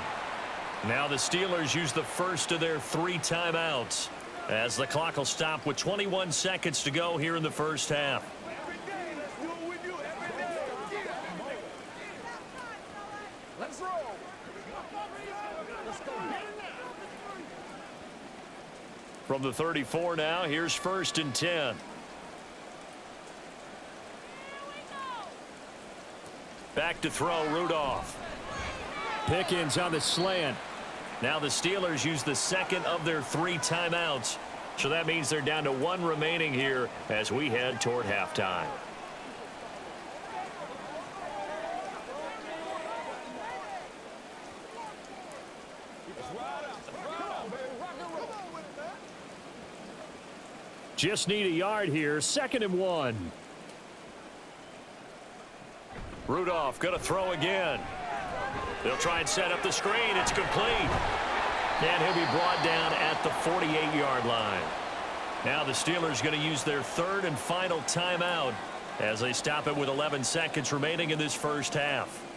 S1: Now the Steelers use the first of their 3 timeouts as the clock will stop with 21 seconds to go here in the first half. From the 34 now, here's 1st and 10. Back to throw, Rudolph. Pickens on the slant. Now the Steelers use the second of their 3 timeouts. So that means they're down to 1 remaining here as we head toward halftime. Just need a yard here. 2nd and 1. Rudolph going to throw again. They'll try and set up the screen. It's complete. And he'll be brought down at the 48-yard line. Now the Steelers going to use their 3rd and final timeout as they stop it with 11 seconds remaining in this first half.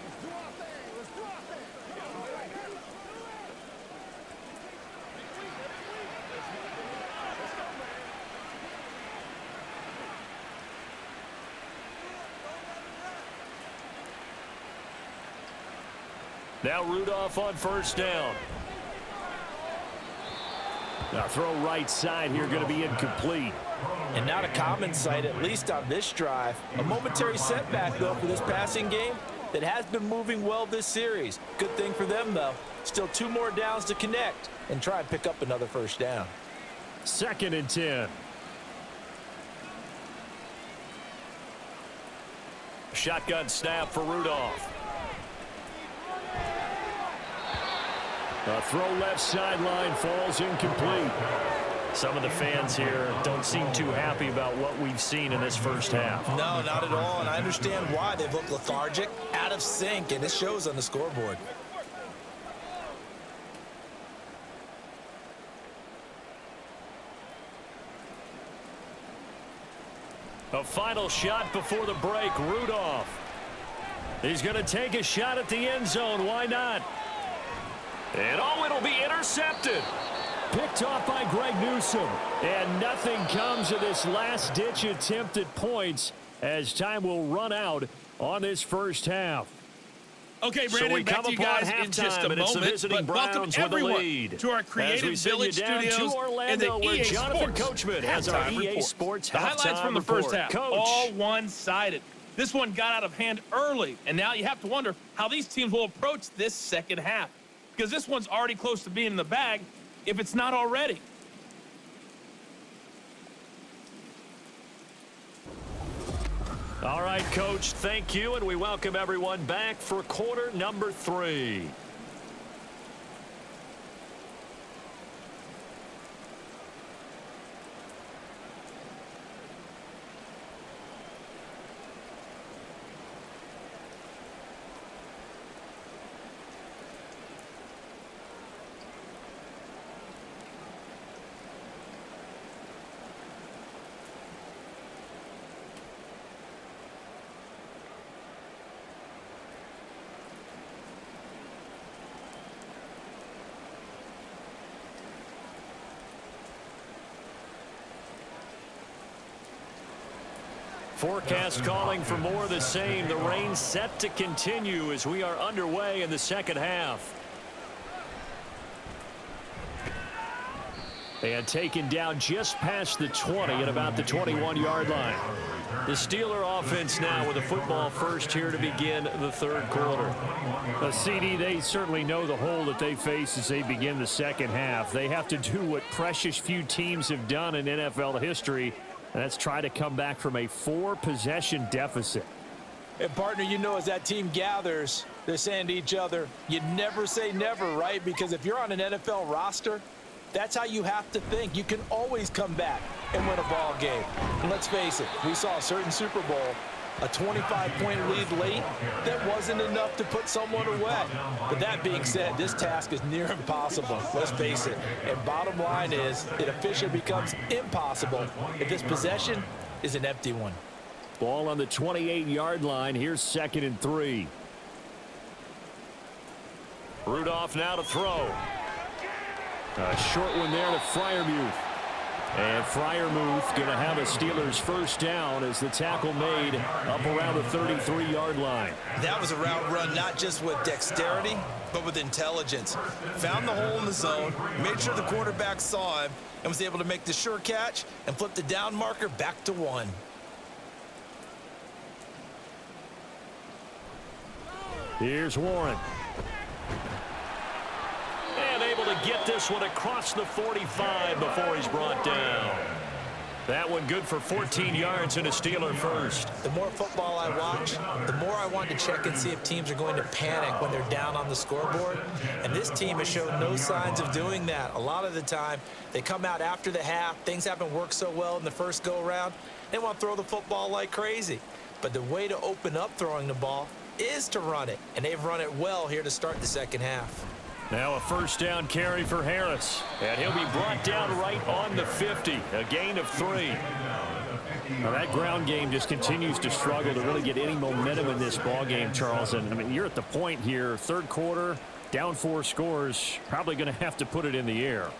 S1: Now Rudolph on 1st down. Now throw right side here going to be incomplete.
S2: And not a common sight, at least on this drive. A momentary setback, though, for this passing game that has been moving well this series. Good thing for them, though. Still 2 more downs to connect and try and pick up another 1st down.
S1: 2nd and 10. Shotgun snap for Rudolph. A throw left sideline falls incomplete. Some of the fans here don't seem too happy about what we've seen in this first half.
S3: No, not at all, and I understand why. They've looked lethargic, out of sync, and it shows on the scoreboard.
S1: A final shot before the break. Rudolph. He's going to take a shot at the end zone. Why not? And it'll be intercepted. Picked off by Greg Newsome. And nothing comes of this last-ditch attempt at points as time will run out on this first half.
S5: Okay, Brandon, back to you guys in just a moment, but welcome everyone to our Creative Village Studios and the EA Sports halftime report. The highlights from the first half, all one-sided. This one got out of hand early, and now you have to wonder how these teams will approach this second half, because this one's already close to being in the bag, if it's not already.
S1: All right, Coach, thank you, and we welcome everyone back for quarter number 3. forecast calling for more of the same. The rain set to continue as we are underway in the second half. And taken down just past the 20 at about the 21-yard line. The Steeler offense now with a football first here to begin the third quarter.
S6: CD, they certainly know the hole that they face as they begin the second half. They have to do what precious few teams have done in NFL history, and that's try to come back from a 4-possession deficit.
S2: And, partner, you know as that team gathers, they're saying to each other, you never say never, right? Because if you're on an NFL roster, that's how you have to think. You can always come back and win a ball game. And let's face it, we saw a certain Super Bowl, a 25-point lead late, that wasn't enough to put someone away. But that being said, this task is near impossible. Let's face it. And bottom line is, it officially becomes impossible if this possession is an empty one.
S1: Ball on the 28-yard line. Here's 2nd and 3. Rudolph now to throw. A short one there to Freiermuth. And Freiermuth going to have a Steelers first down as the tackle made up around the 33-yard line.
S3: That was a route run not just with dexterity, but with intelligence. Found the hole in the zone, made sure the quarterback saw him, and was able to make the sure catch and flip the down marker back to 1.
S1: Here's Warren. And able to get this one across the 45 before he's brought down. That one good for 14 yards and a Steeler first.
S3: The more football I watch, the more I want to check and see if teams are going to panic when they're down on the scoreboard. And this team has shown no signs of doing that. A lot of the time, they come out after the half. Things haven't worked so well in the first go-around. They want to throw the football like crazy. But the way to open up throwing the ball is to run it. And they've run it well here to start the second half.
S1: Now a first down carry for Harris. And he'll be brought down right on the 50. A gain of 3.
S6: Now that ground game just continues to struggle to really get any momentum in this ball game, Charles. And I mean, you're at the point here, third quarter, down 4 scores, probably going to have to put it in the air.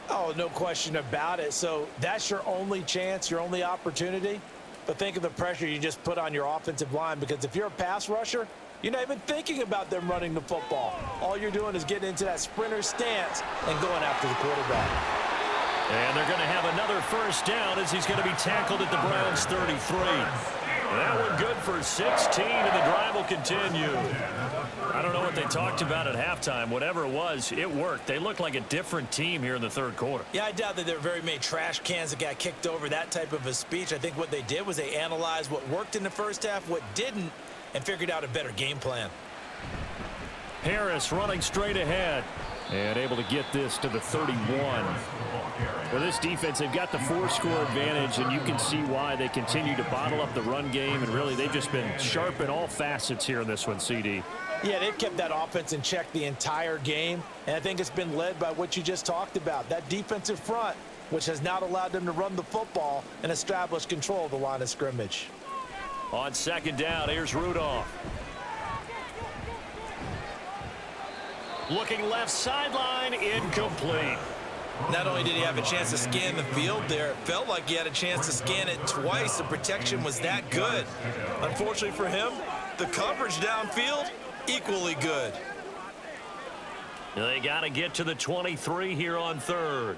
S2: Oh, no question about it. So that's your only chance, your only opportunity. But think of the pressure you just put on your offensive line, because if you're a pass rusher, you're not even thinking about them running the football. All you're doing is getting into that sprinter stance and going after the quarterback.
S1: And they're going to have another first down as he's going to be tackled at the Browns' 33. That one good for 16, and the drive will continue. I don't know what they talked about at halftime. Whatever it was, it worked. They look like a different team here in the third quarter.
S3: Yeah, I doubt that there were very many trash cans that got kicked over, that type of a speech. I think what they did was they analyzed what worked in the first half, what didn't, and figured out a better game plan.
S1: Harris running straight ahead and able to get this to the 31.
S6: For this defense, they've got the 4-score advantage, and you can see why they continue to bottle up the run game, and really they've just been sharp in all facets here in this one, CD.
S2: Yeah, they've kept that offense in check the entire game, and I think it's been led by what you just talked about, that defensive front, which has not allowed them to run the football and establish control of the line of scrimmage.
S1: On second down, here's Rudolph. Looking left sideline, incomplete.
S3: Not only did he have a chance to scan the field there, it felt like he had a chance to scan it twice. The protection was that good. Unfortunately for him, the coverage downfield, equally good.
S1: They got to get to the 23 here on third.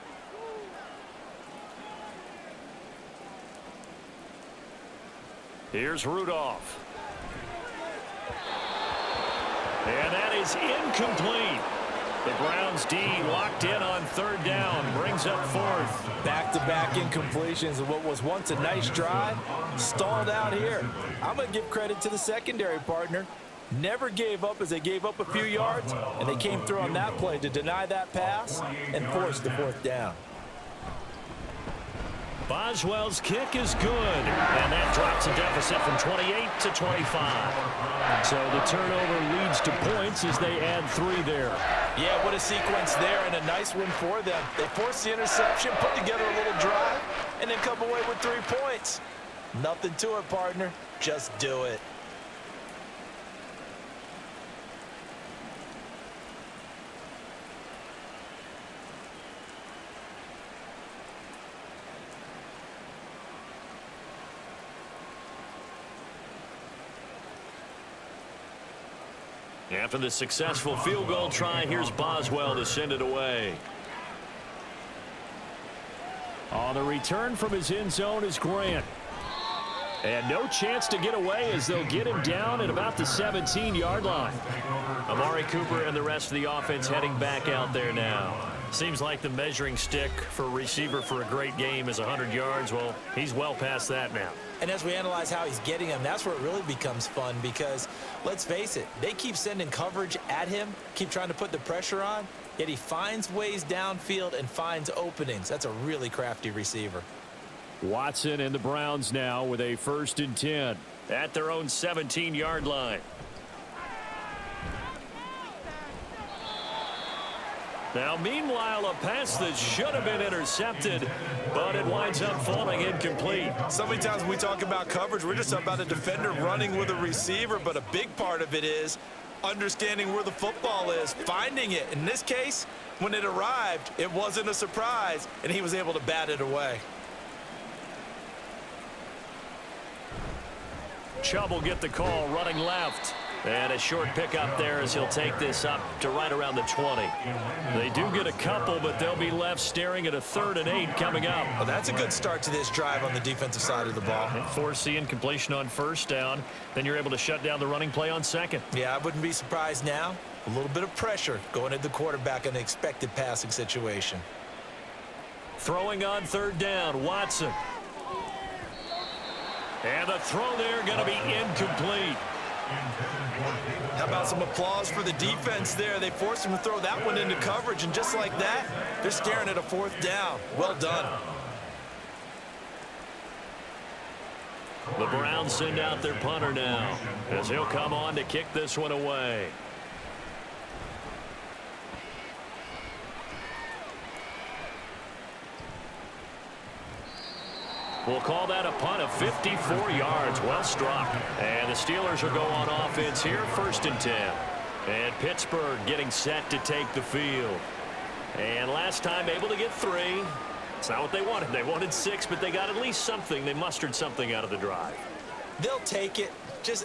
S1: Here's Rudolph. And that is incomplete. The Browns D locked in on third down, brings up fourth.
S2: Back-to-back incompletions of what was once a nice drive, stalled out here. I'm going to give credit to the secondary partner. Never gave up as they gave up a few yards, and they came through on that play to deny that pass and force the fourth down.
S1: Boswell's kick is good, and that drops a deficit from 28 to 25. So the turnover leads to points as they add 3 there.
S2: Yeah, what a sequence there, and a nice win for them. They forced the interception, put together a little drive, and then come away with 3 points. Nothing to it, partner. Just do it.
S1: After the successful field goal try, here's Boswell to send it away.
S6: On the return from his end zone is Grant. And no chance to get away as they'll get him down at about the 17-yard line.
S1: Amari Cooper and the rest of the offense heading back out there now. Seems like the measuring stick for a receiver for a great game is 100 yards. Well, he's well past that now.
S3: And as we analyze how he's getting them, that's where it really becomes fun because, let's face it, they keep sending coverage at him, keep trying to put the pressure on, yet he finds ways downfield and finds openings. That's a really crafty receiver.
S6: Watson and the Browns now with a 1st and 10.
S1: At their own 17-yard line. Now, meanwhile, a pass that should have been intercepted, but it winds up falling incomplete.
S3: So many times when we talk about coverage, we're just about a defender running with a receiver, but a big part of it is understanding where the football is, finding it. In this case, when it arrived, it wasn't a surprise, and he was able to bat it away.
S1: Chubb will get the call running left. And a short pickup there as he'll take this up to right around the 20.
S6: They do get a couple, but they'll be left staring at a 3rd and 8 coming up.
S3: Well, that's a good start to this drive on the defensive side of the ball.
S6: And force the incompletion on 1st down. Then you're able to shut down the running play on 2nd.
S3: Yeah, I wouldn't be surprised now. A little bit of pressure going at the quarterback in an expected passing situation.
S1: Throwing on 3rd down, Watson. And the throw there going to be incomplete.
S3: How about some applause for the defense there? They forced him to throw that one into coverage, and just like that, they're staring at a 4th down. Well done.
S1: The Browns send out their punter now as he'll come on to kick this one away. We'll call that a punt of 54 yards. Well struck. And the Steelers will go on offense here, 1st and 10. And Pittsburgh getting set to take the field. And last time able to get 3. It's not what they wanted. They wanted 6, but they got at least something. They mustered something out of the drive.
S3: They'll take it.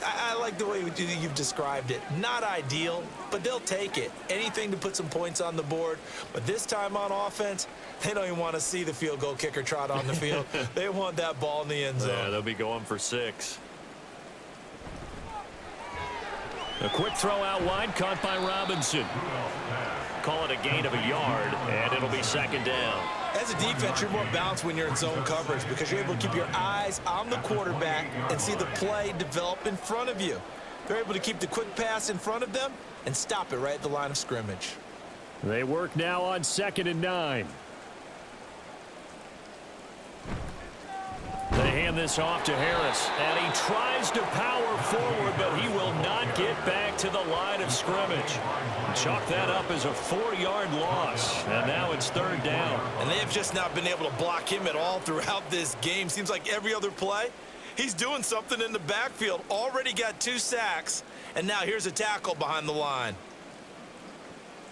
S3: I like the way you've described it. Not ideal, but they'll take it. Anything to put some points on the board. But this time on offense, they don't even want to see the field goal kicker trot on the field. They want that ball in the end zone.
S1: Yeah, they'll be going for 6.
S6: A quick throw out wide, caught by Robinson.
S1: Call it a gain of a yard, and it'll be 2nd down.
S3: As a defense, you're more balanced when you're in zone coverage because you're able to keep your eyes on the quarterback and see the play develop in front of you. They're able to keep the quick pass in front of them and stop it right at the line of scrimmage.
S6: They work now on 2nd and 9. They hand this off to Harris, and he tries to power forward, but he will not get back to the line of scrimmage. Chalk that up as a 4-yard loss, and now it's 3rd down.
S3: And they have just not been able to block him at all throughout this game. Seems like every other play, he's doing something in the backfield. Already got 2 sacks, and now here's a tackle behind the line.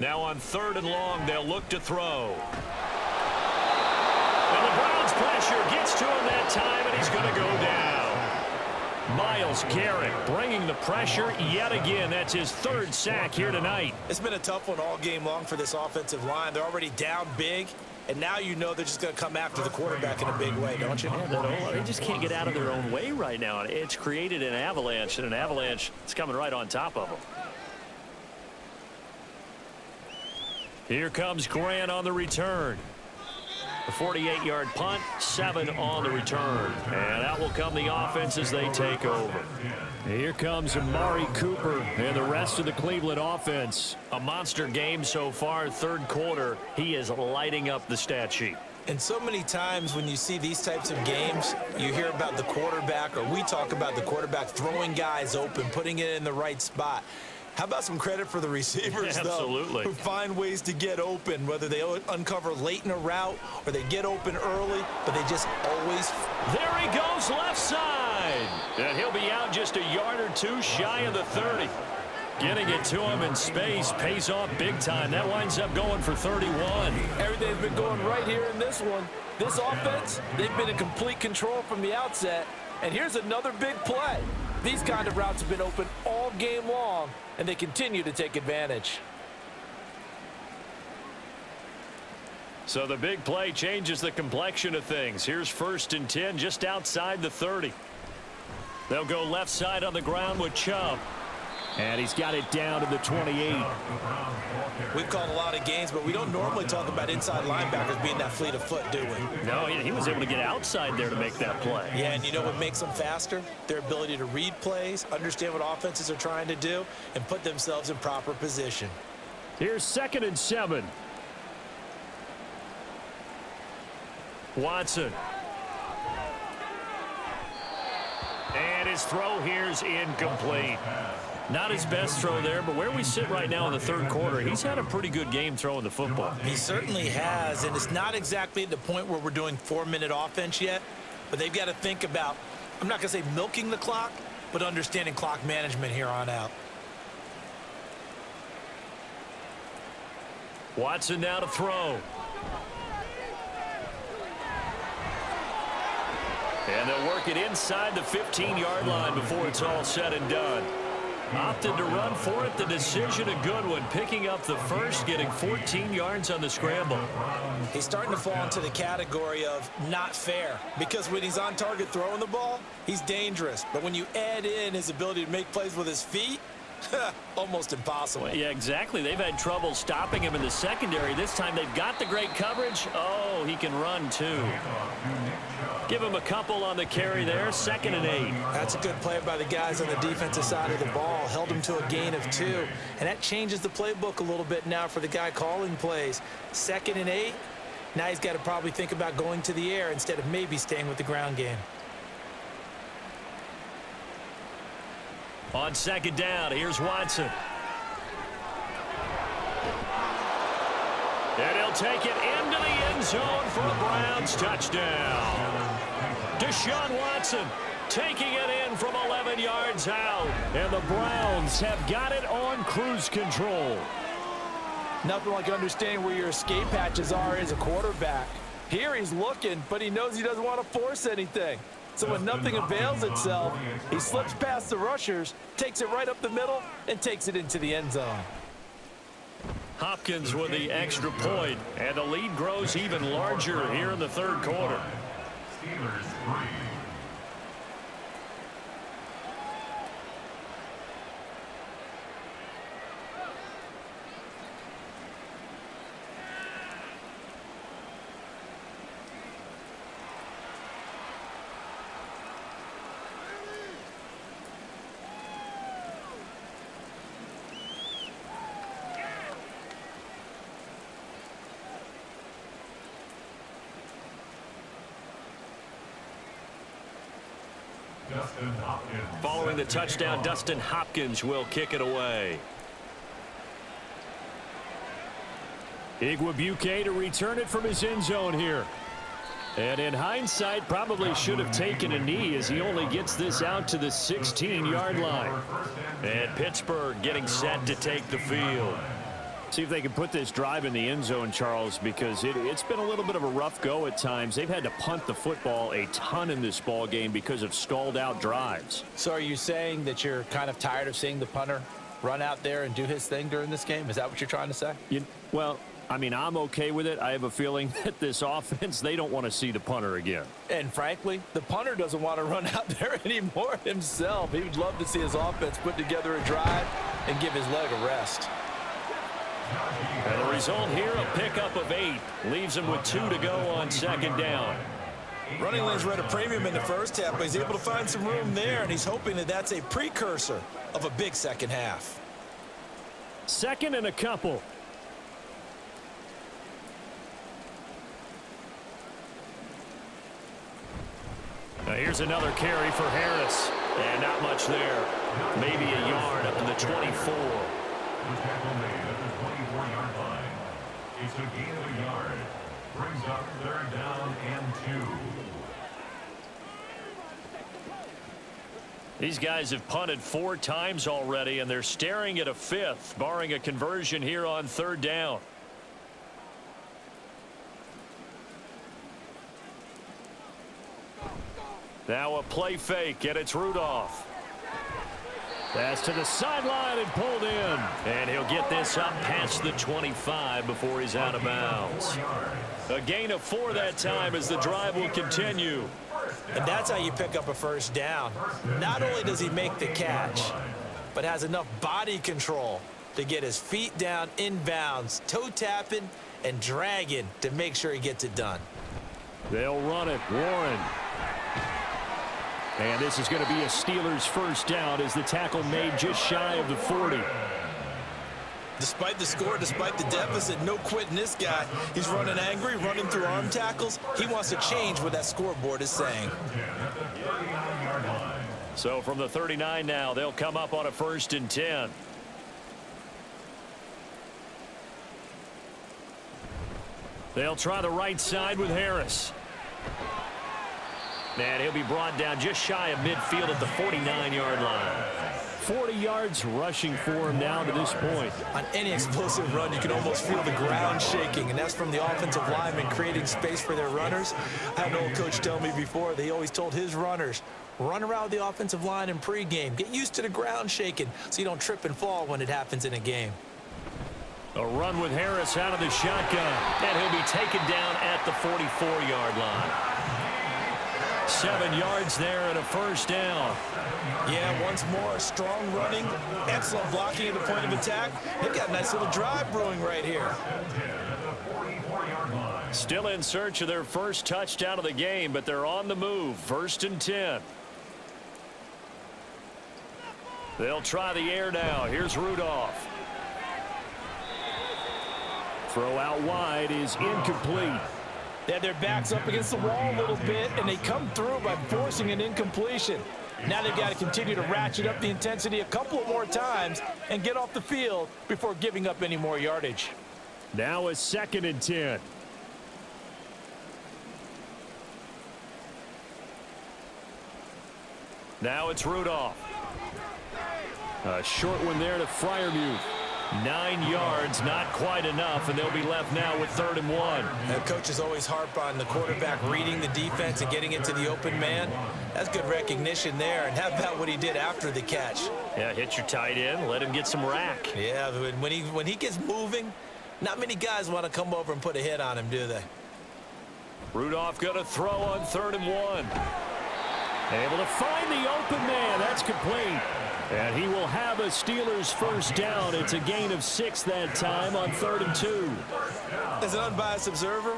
S1: Now on 3rd and long, they'll look to throw. And the Browns pressure gets to him that time, and he's going to go down.
S6: Myles Garrett bringing the pressure yet again. That's his 3rd sack here tonight.
S3: It's been a tough one all game long for this offensive line. They're already down big, and now you know they're just going to come after the quarterback in a big way, don't you?
S1: Yeah, they just can't get out of their own way right now. It's created an avalanche, and an avalanche is coming right on top of them.
S6: Here comes Grant on the return.
S1: A 48-yard punt, 7 on the return. And out will come the offense as they take over.
S6: Here comes Amari Cooper and the rest of the Cleveland offense.
S1: A monster game so far, 3rd quarter. He is lighting up the stat sheet.
S3: And so many times when you see these types of games, you hear about the quarterback, or we talk about the quarterback throwing guys open, putting it in the right spot. How about some credit for the receivers,
S1: Absolutely.
S3: though, who find ways to get open, whether they uncover late in a route or they get open early, but they just always...
S1: There he goes, left side. And he'll be out just a yard or 2 shy of the 30.
S6: Getting it to him in space pays off big time. That winds up going for 31.
S2: Everything's been going right here in this one. This offense, they've been in complete control from the outset. And here's another big play. These kind of routes have been open all game long, and they continue to take advantage.
S1: So the big play changes the complexion of things. Here's 1st and 10 just outside the 30. They'll go left side on the ground with Chubb.
S6: And he's got it down to the 28.
S3: We've called a lot of games, but we don't normally talk about inside linebackers being that fleet of foot, do we?
S1: No, he was able to get outside there to make that play.
S3: Yeah, and you know what makes them faster? Their ability to read plays, understand what offenses are trying to do, and put themselves in proper position.
S6: Here's 2nd and 7.
S1: Watson. And his throw here's incomplete. Not his best throw there, but where we sit right now in the 3rd quarter, he's had a pretty good game throwing the football.
S3: He certainly has, and it's not exactly at the point where we're doing 4-minute offense yet, but they've got to think about, I'm not going to say milking the clock, but understanding clock management here on out.
S1: Watson now to throw. And they'll work it inside the 15-yard line before it's all said and done. Opted to run for it. The decision a good one. Picking up the first, getting 14 yards on the scramble.
S3: He's starting to fall into the category of not fair, because when he's on target throwing the ball, he's dangerous. But when you add in his ability to make plays with his feet, almost impossible.
S1: Well, yeah, exactly. They've had trouble stopping him in the secondary. This time they've got the great coverage. Oh, he can run too. Give him a couple on the carry there. 2nd and 8.
S3: That's a good play by the guys on the defensive side of the ball. Held him to a gain of 2. And that changes the playbook a little bit now for the guy calling plays. 2nd and 8. Now he's got to probably think about going to the air instead of maybe staying with the ground game.
S1: On 2nd down, here's Watson. And he'll take it into the end zone for a Browns touchdown. Deshaun Watson taking it in from 11 yards out.
S6: And the Browns have got it on cruise control.
S2: Nothing like understanding where your escape hatches are as a quarterback. Here he's looking, but he knows he doesn't want to force anything. So when nothing avails itself, he slips past the rushers, takes it right up the middle, and takes it into the end zone.
S1: Hopkins with the extra point, and the lead grows even larger here in the 3rd quarter.
S4: Steelers 3.
S1: Following the touchdown, Dustin Hopkins will kick it away.
S6: Igwebuike to return it from his end zone here. And in hindsight, probably should have taken a knee as he only gets this out to the 16-yard line.
S1: And Pittsburgh getting set to take the field.
S6: See if they can put this drive in the end zone, Charles, because it's been a little bit of a rough go at times. They've had to punt the football a ton in this ball game because of stalled out drives.
S2: So are you saying that you're kind of tired of seeing the punter run out there and do his thing during this game? Is that what you're trying to say?
S6: Well, I mean, I'm okay with it. I have a feeling that this offense, they don't want to see the punter again.
S2: And frankly, the punter doesn't want to run out there anymore himself. He would love to see his offense put together a drive and give his leg a rest.
S1: And the result here, a pickup of 8. Leaves him with 2 to go on 2nd down.
S3: Running lanes were at a premium in the first half, but he's able to find some room there, and he's hoping that that's a precursor of a big second half.
S6: 2nd and a couple.
S1: Now here's another carry for Harris. And not much there. Maybe a yard up to the 24.
S4: The tackle made at the 24-yard line. It's a gain of a yard. Brings up 3rd down and 2.
S1: These guys have punted 4 times already, and they're staring at a 5th, barring a conversion here on 3rd down. Now a play fake, and it's Rudolph. That's to the sideline and pulled in. And he'll get this up past the 25 before he's out of bounds. A gain of 4 that time as the drive will continue.
S3: And that's how you pick up a first down. Not only does he make the catch, but has enough body control to get his feet down inbounds, toe tapping and dragging to make sure he gets it done.
S1: They'll run it. Warren. And this is going to be a Steelers first down as the tackle made just shy of the 40.
S3: Despite the score, despite the deficit, no quitting this guy. He's running angry, running through arm tackles. He wants to change what that scoreboard is saying.
S1: So from the 39 now, they'll come up on a 1st and 10. They'll try the right side with Harris. And he'll be brought down just shy of midfield at the 49-yard line. 40 yards rushing for him now to this point.
S3: On any explosive run, you can almost feel the ground shaking, and that's from the offensive linemen creating space for their runners. I had an old coach tell me before, they always told his runners, run around the offensive line in pregame. Get used to the ground shaking so you don't trip and fall when it happens in a game.
S1: A run with Harris out of the shotgun. And he'll be taken down at the 44-yard line. 7 yards there and a first down.
S3: Yeah, once more, strong running, excellent blocking at the point of attack. They've got a nice little drive brewing right here.
S1: Still in search of their first touchdown of the game, but they're on the move. 1st and 10. They'll try the air now. Here's Rudolph. Throw out wide is incomplete.
S2: They had their backs up against the wall a little bit, and they come through by forcing an incompletion. Now they've got to continue to ratchet up the intensity a couple of more times and get off the field before giving up any more yardage.
S1: Now a 2nd and 10. Now it's Rudolph. A short one there to Freiermuth. 9 yards, not quite enough, and they'll be left now with 3rd and 1.
S3: The coaches always harp on the quarterback reading the defense and getting into the open man. That's good recognition there, and how about what he did after the catch?
S1: Yeah, hit your tight end, let him get some rack.
S3: Yeah, when he gets moving, not many guys want to come over and put a hit on him, do they?
S1: Rudolph going to throw on 3rd and 1. Able to find the open man. That's complete. And he will have a Steelers first down. It's a gain of 6 that time on 3rd and 2.
S3: As an unbiased observer,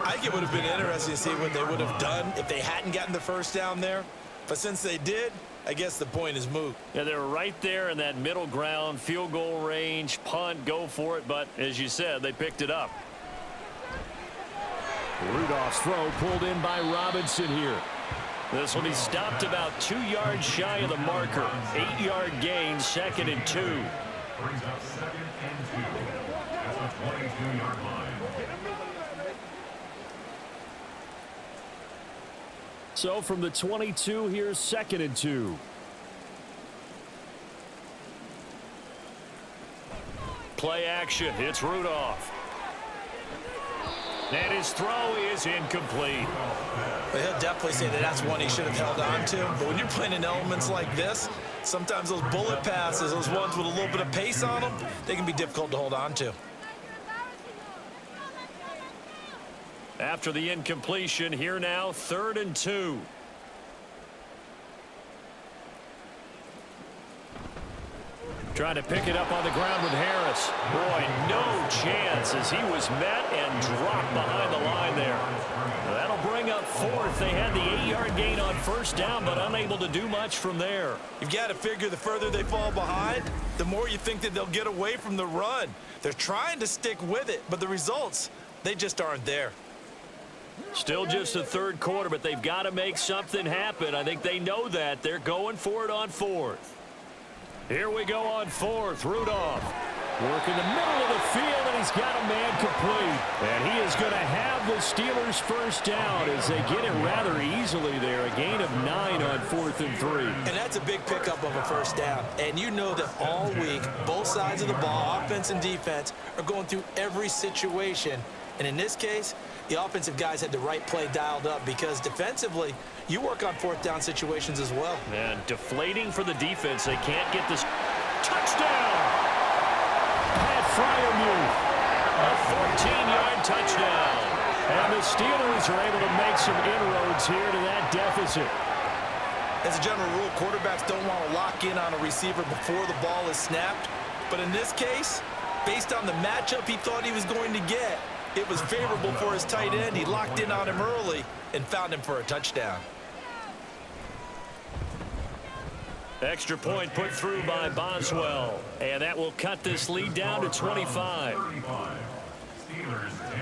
S3: I think it would have been interesting to see what they would have done if they hadn't gotten the first down there. But since they did, I guess the point is moot.
S1: Yeah, they were right there in that middle ground, field goal range, punt, go for it. But as you said, they picked it up. Rudolph's throw pulled in by Robinson here. This will be stopped about 2 yards shy of the marker. 8-yard gain, 2nd and 2.
S4: Brings up 2nd and 2 at the 22-yard line.
S1: So from the 22, here's 2nd and 2. Play action. It's Rudolph. And his throw is incomplete.
S3: But he'll definitely say that that's one he should have held on to. But when you're playing in elements like this, sometimes those bullet passes, those ones with a little bit of pace on them, they can be difficult to hold on to.
S1: After the incompletion, here now, 3rd and 2. Trying to pick it up on the ground with Harris. Boy, no chance as he was met and dropped behind the line there. That'll bring up 4th. They had the 8-yard gain on first down, but unable to do much from there.
S3: You've got to figure the further they fall behind, the more you think that they'll get away from the run. They're trying to stick with it, but the results, they just aren't there.
S1: Still just the 3rd quarter, but they've got to make something happen. I think they know that. They're going for it on 4th. Here we go on 4th. Rudolph working the middle of the field, and he's got a man complete. And he is going to have the Steelers first down as they get it rather easily there. A gain of 9 on 4th and 3.
S3: And that's a big pickup of a first down. And you know that all week, both sides of the ball, offense and defense, are going through every situation And in this case, the offensive guys had the right play dialed up because defensively, you work on fourth down situations as well.
S1: And deflating for the defense. They can't get this. Touchdown! Pat Fryermuth. A 14-yard touchdown. And the Steelers are able to make some inroads here to that deficit.
S2: As a general rule, quarterbacks don't want to lock in on a receiver before the ball is snapped. But in this case, based on the matchup he thought he was going to get, it was favorable for his tight end. He locked in on him early and found him for a touchdown.
S1: Extra point put through by Boswell. And that will cut this lead down to 25.
S4: 35. Steelers 10.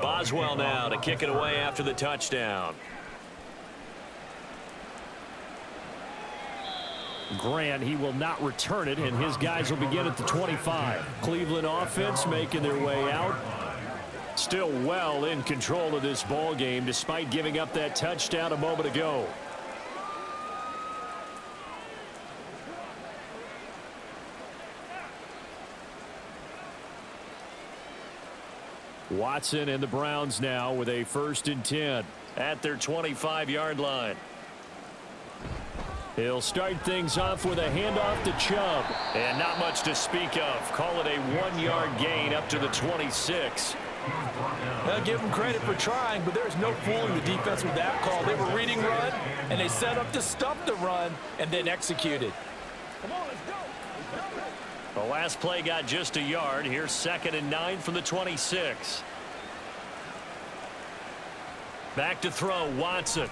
S1: Boswell now to kick it away after the touchdown.
S6: Grant, he will not return it, and his guys will begin at the 25. Cleveland offense making their way out. Still well in control of this ball game despite giving up that touchdown a moment ago. Watson and the Browns now with a 1st and 10
S1: at their 25-yard line.
S6: He'll start things off with a handoff to Chubb.
S1: And not much to speak of. Call it a 1-yard gain up to the 26.
S2: I'll give them credit for trying, but there's no fooling the defense with that call. They were reading run, and they set up to stop the run and then executed.
S1: Come on, let's go. The last play got just a yard. Here's 2nd and 9 from the 26. Back to throw, Watson.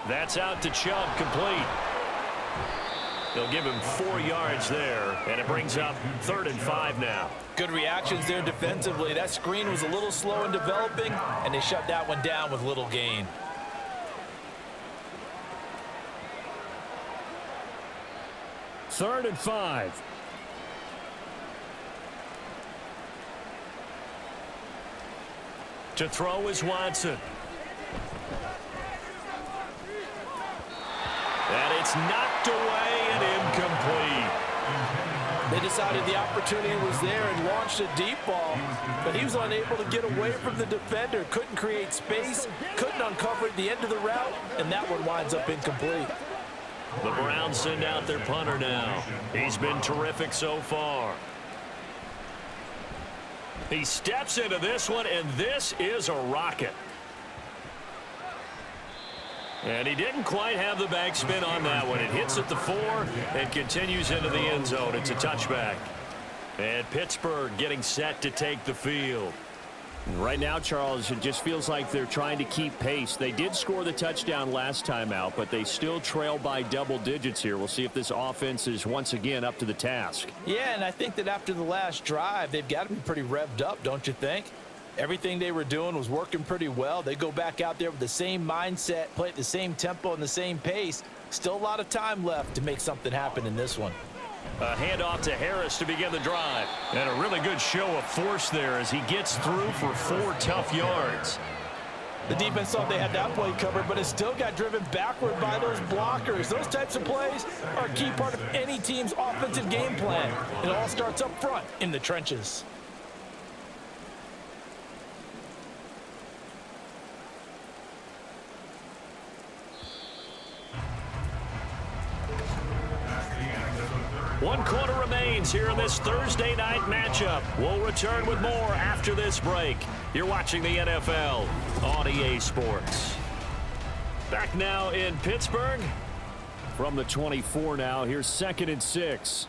S1: That's out to Chubb, complete. They'll give him 4 yards there, and it brings up 3rd and 5 now.
S2: Good reactions there defensively. That screen was a little slow in developing, and they shut that one down with little gain.
S6: Third and 5.
S1: To throw is Watson. And it's knocked away and incomplete.
S2: They decided the opportunity was there and launched a deep ball, but he was unable to get away from the defender, couldn't create space, couldn't uncover at the end of the route, and that one winds up incomplete.
S1: The Browns send out their punter now. He's been terrific so far. He steps into this one, and this is a rocket. And he didn't quite have the backspin on that one. It hits at the 4 and continues into the end zone. It's a touchback. And Pittsburgh getting set to take the field.
S6: Right now, Charles, it just feels like they're trying to keep pace. They did score the touchdown last time out, but they still trail by double digits here. We'll see if this offense is once again up to the task.
S2: Yeah, and I think that after the last drive, they've got to be pretty revved up, don't you think? Everything they were doing was working pretty well. They go back out there with the same mindset, play at the same tempo and the same pace. Still a lot of time left to make something happen in this one.
S1: A handoff to Harris to begin the drive. And a really good show of force there as he gets through for 4 tough yards.
S2: The defense thought they had that play covered, but it still got driven backward by those blockers. Those types of plays are a key part of any team's offensive game plan. It all starts up front in the trenches.
S1: One quarter remains here in this Thursday night matchup. We'll return with more after this break. You're watching the NFL on EA Sports. Back now in Pittsburgh.
S6: From the 24 now, here's 2nd and 6.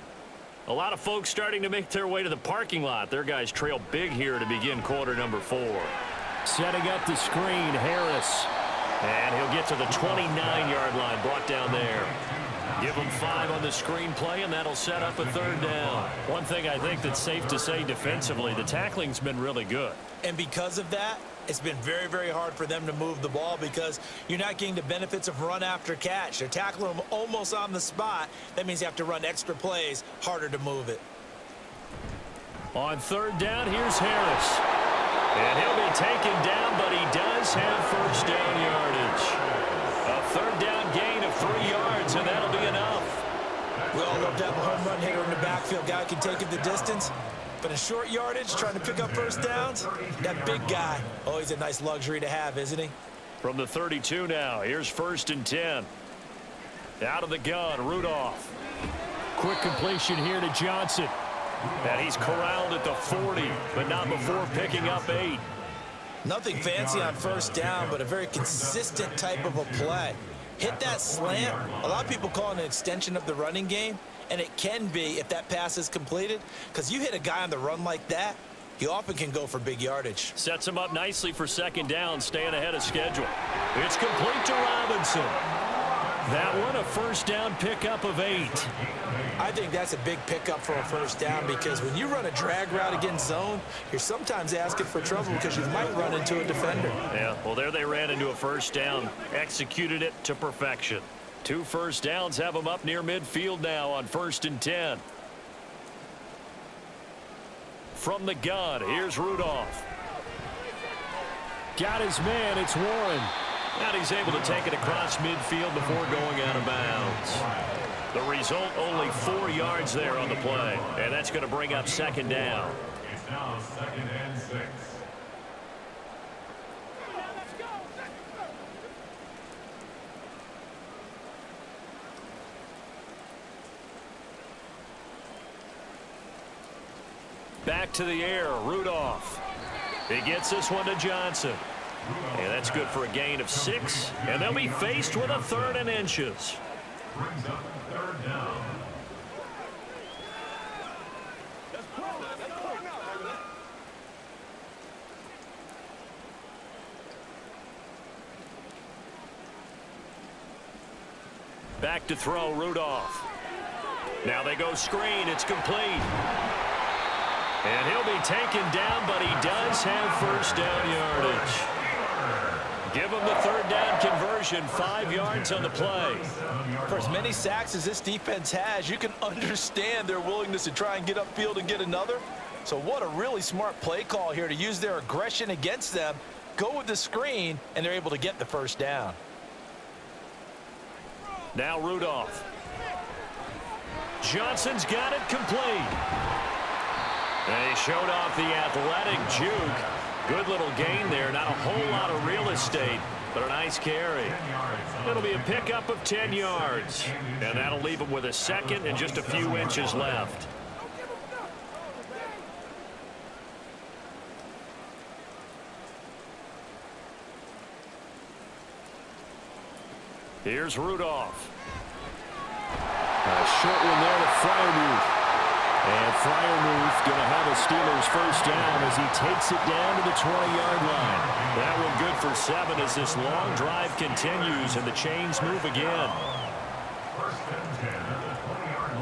S1: A lot of folks starting to make their way to the parking lot. Their guys trail big here to begin quarter number 4.
S6: Setting up the screen, Harris.
S1: And he'll get to the 29-yard line, brought down there. Give them 5 on the screen play, and that'll set up a 3rd down.
S6: One thing I think that's safe to say defensively, the tackling's been really good.
S3: And because of that, it's been very, very hard for them to move the ball because you're not getting the benefits of run after catch. They're tackling them almost on the spot. That means you have to run extra plays, harder to move it.
S6: On third down, here's Harris. And he'll be taken down, but he does have first down yardage. A third down gain of 3 yards, and that'll be enough.
S3: We all love to have a home run hitter in the backfield. Guy can take it the distance. But in short yardage, trying to pick up first downs, that big guy, always a nice luxury to have, isn't he?
S6: From the 32 now, here's 1st and 10. Out of the gun, Rudolph. Quick completion here to Johnson. And he's corralled at the 40, but not before picking up 8.
S3: Nothing fancy on first down, but a very consistent type of a play. Hit that slant. A lot of people call it an extension of the running game, and it can be if that pass is completed, because you hit a guy on the run like that, he often can go for big yardage.
S6: Sets him up nicely for 2nd down, staying ahead of schedule. It's complete to Robinson. That one, a first down pickup of 8.
S3: I think that's a big pickup for a first down because when you run a drag route against zone, you're sometimes asking for trouble because you might run into a defender.
S6: Yeah, well, there they ran into a first down, executed it to perfection. 2 first downs have them up near midfield now on 1st and 10. From the gun, here's Rudolph. Got his man, it's Warren. And he's able to take it across midfield before going out of bounds. The result, only 4 yards there on the play. And that's going to bring up 2nd down.
S4: It's now 2nd and 6.
S6: Back to the air, Rudolph. He gets this one to Johnson. And that's good for a gain of 6. And they'll be faced with a 3rd and inches.
S4: Brings up 3rd down.
S6: Back to throw, Rudolph. Now they go screen. It's complete. And he'll be taken down, but he does have first down yardage. Give him the 3rd down conversion, 5 yards on the play.
S2: For as many sacks as this defense has, you can understand their willingness to try and get upfield and get another. So what a really smart play call here to use their aggression against them, go with the screen, and they're able to get the first down.
S6: Now Rudolph. Johnson's got it complete. And he showed off the athletic juke. Good little gain there. Not a whole lot of real estate, but a nice carry. It'll be a pickup of 10 yards. And that'll leave him with a 2nd and just a few inches left. Here's Rudolph. A short one there to Freiermuth. And Freiermuth going to have a Steelers first down as he takes it down to the 20-yard line. That one good for 7 as this long drive continues and the chains move again.
S4: 1st and 10 at the 20-yard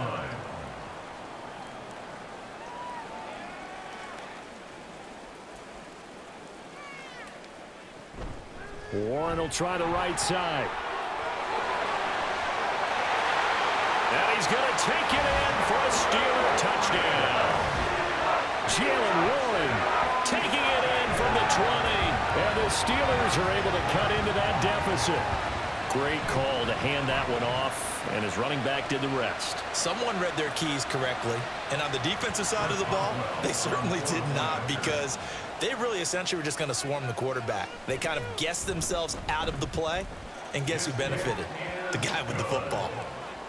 S4: line.
S6: Warren will try the right side. And he's going to take it in for a Steeler touchdown. Jalen Warren taking it in from the 20. And the Steelers are able to cut into that deficit. Great call to hand that one off, and his running back did the rest.
S3: Someone read their keys correctly, and on the defensive side of the ball, they certainly did not because they really essentially were just going to swarm the quarterback. They kind of guessed themselves out of the play, and guess who benefited? The guy with the football.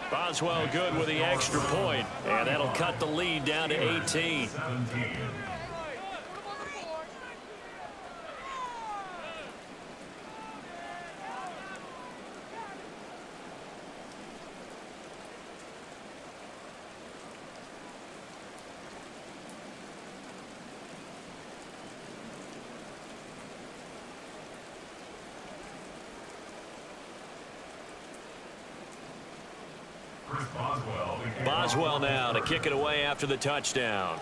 S6: Boswell good with the extra point, and that'll cut the lead down to 18.
S4: 17.
S6: Boswell now to kick it away after the touchdown.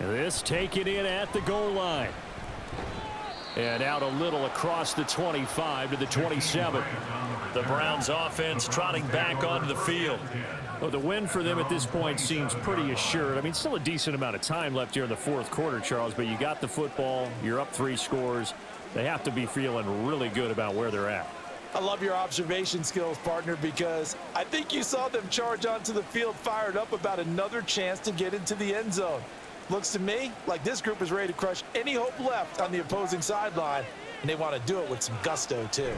S6: This taken in at the goal line. And out a little across the 25 to the 27.
S1: The Browns offense trotting back onto the field.
S6: Well, the win for them at this point seems pretty assured. I mean, still a decent amount of time left here in the fourth quarter, Charles, but you got the football. You're up 3 scores. They have to be feeling really good about where they're at.
S2: I love your observation skills, partner, because I think you saw them charge onto the field fired up about another chance to get into the end zone. Looks to me like this group is ready to crush any hope left on the opposing sideline, and they want to do it with some gusto, too.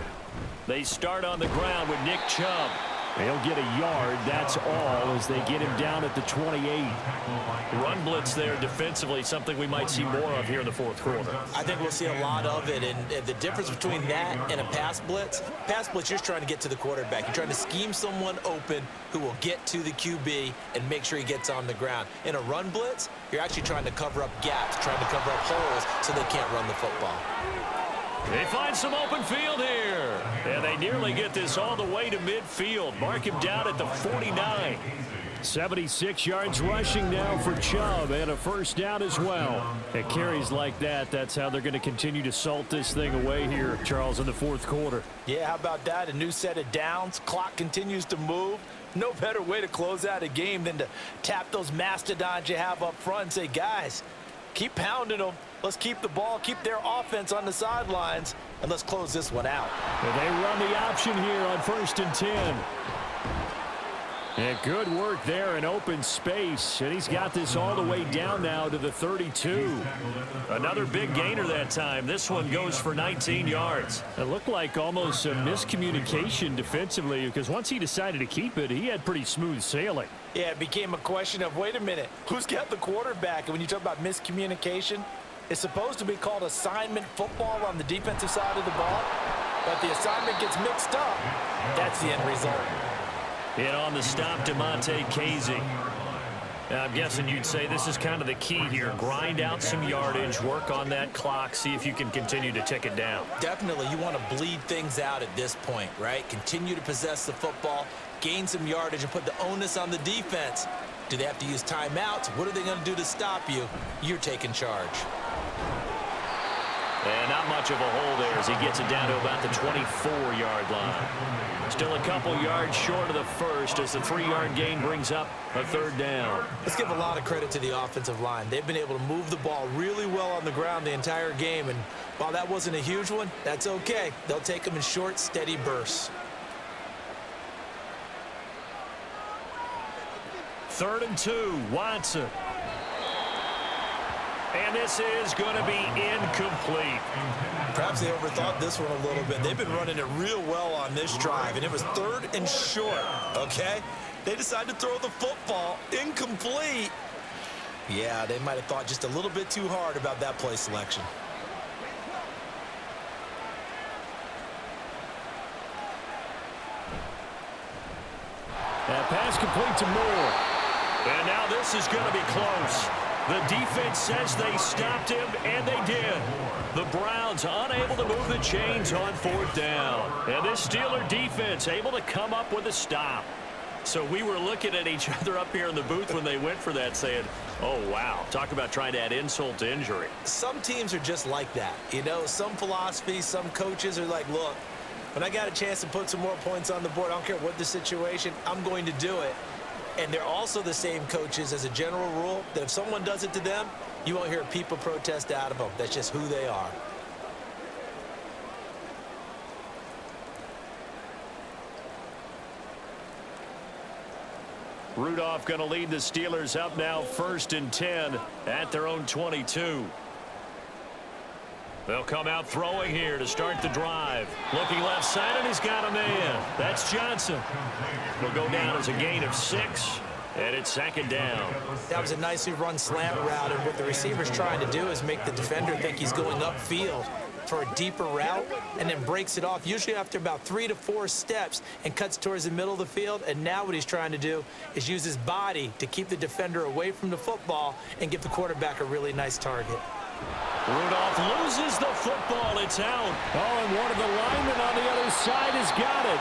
S1: They start on the ground with Nick Chubb.
S6: They'll get a yard, that's all, as they get him down at the 28.
S1: Run blitz there defensively, something we might see more of here in the fourth quarter.
S3: I think we'll see a lot of it, and the difference between that and a pass blitz, you're just trying to get to the quarterback. You're trying to scheme someone open who will get to the QB and make sure he gets on the ground. In a run blitz, you're actually trying to cover up gaps, trying to cover up holes so they can't run the football.
S1: They find some open field here. And they nearly get this all the way to midfield. Mark him down at the 49.
S6: 76 yards rushing now for Chubb, and a first down as well. It carries like that. That's how they're going to continue to salt this thing away here, Charles, in the fourth quarter.
S2: Yeah, how about that? A new set of downs. Clock continues to move. No better way to close out a game than to tap those mastodons you have up front and say, guys, keep pounding them. Let's keep the ball, keep their offense on the sidelines, and let's close this one out.
S6: And they run the option here on 1st and 10. And good work there in open space. And he's got this all the way down now to the 32.
S1: Another big gainer that time. This one goes for 19 yards.
S6: It looked like almost a miscommunication defensively, because once he decided to keep it, he had pretty smooth sailing.
S2: Yeah, it became a question of, wait a minute, who's got the quarterback? And when you talk about miscommunication, it's supposed to be called assignment football on the defensive side of the ball, but the assignment gets mixed up. That's the end result.
S1: And on the stop, DeMonte Casey. I'm guessing you'd say this is kind of the key here. Grind out some yardage, work on that clock, see if you can continue to tick it down.
S3: Definitely, you want to bleed things out at this point, right? Continue to possess the football, gain some yardage, and put the onus on the defense. Do they have to use timeouts? What are they going to do to stop you? You're taking charge.
S1: And not much of a hole there as he gets it down to about the 24-yard line. Still a couple yards short of the first as the 3-yard gain brings up a 3rd down.
S3: Let's give a lot of credit to the offensive line. They've been able to move the ball really well on the ground the entire game, and while that wasn't a huge one, that's okay. They'll take them in short, steady bursts.
S1: 3rd and 2, Watson. And this is going to be incomplete.
S3: Perhaps they overthought this one a little bit. They've been running it real well on this drive, and it was 3rd and short, okay? They decided to throw the football incomplete. Yeah, they might have thought just a little bit too hard about that play selection.
S6: That pass complete to Moore.
S1: And now this is going to be close. The defense says they stopped him, and they did. The Browns unable to move the chains on 4th down. And this Steeler defense able to come up with a stop. So we were looking at each other up here in the booth when they went for that saying, oh, wow, talk about trying to add insult to injury.
S3: Some teams are just like that. You know, some philosophies, some coaches are like, look, when I got a chance to put some more points on the board, I don't care what the situation, I'm going to do it. And they're also the same coaches as a general rule that if someone does it to them, you won't hear people protest out of them. That's just who they are.
S1: Rudolph going to lead the Steelers up now 1st and 10 at their own 22. They'll come out throwing here to start the drive. Looking left side, and he's got a man. That's Johnson. Will go down as a gain of 6, and it's 2nd down.
S3: That was a nicely run slant route, and what the receiver's trying to do is make the defender think he's going upfield for a deeper route, and then breaks it off, usually after about 3 to 4 steps, and cuts towards the middle of the field. And now what he's trying to do is use his body to keep the defender away from the football and give the quarterback a really nice target.
S1: Rudolph loses the football. It's out.
S6: Oh, and one of the linemen on the other side has got it.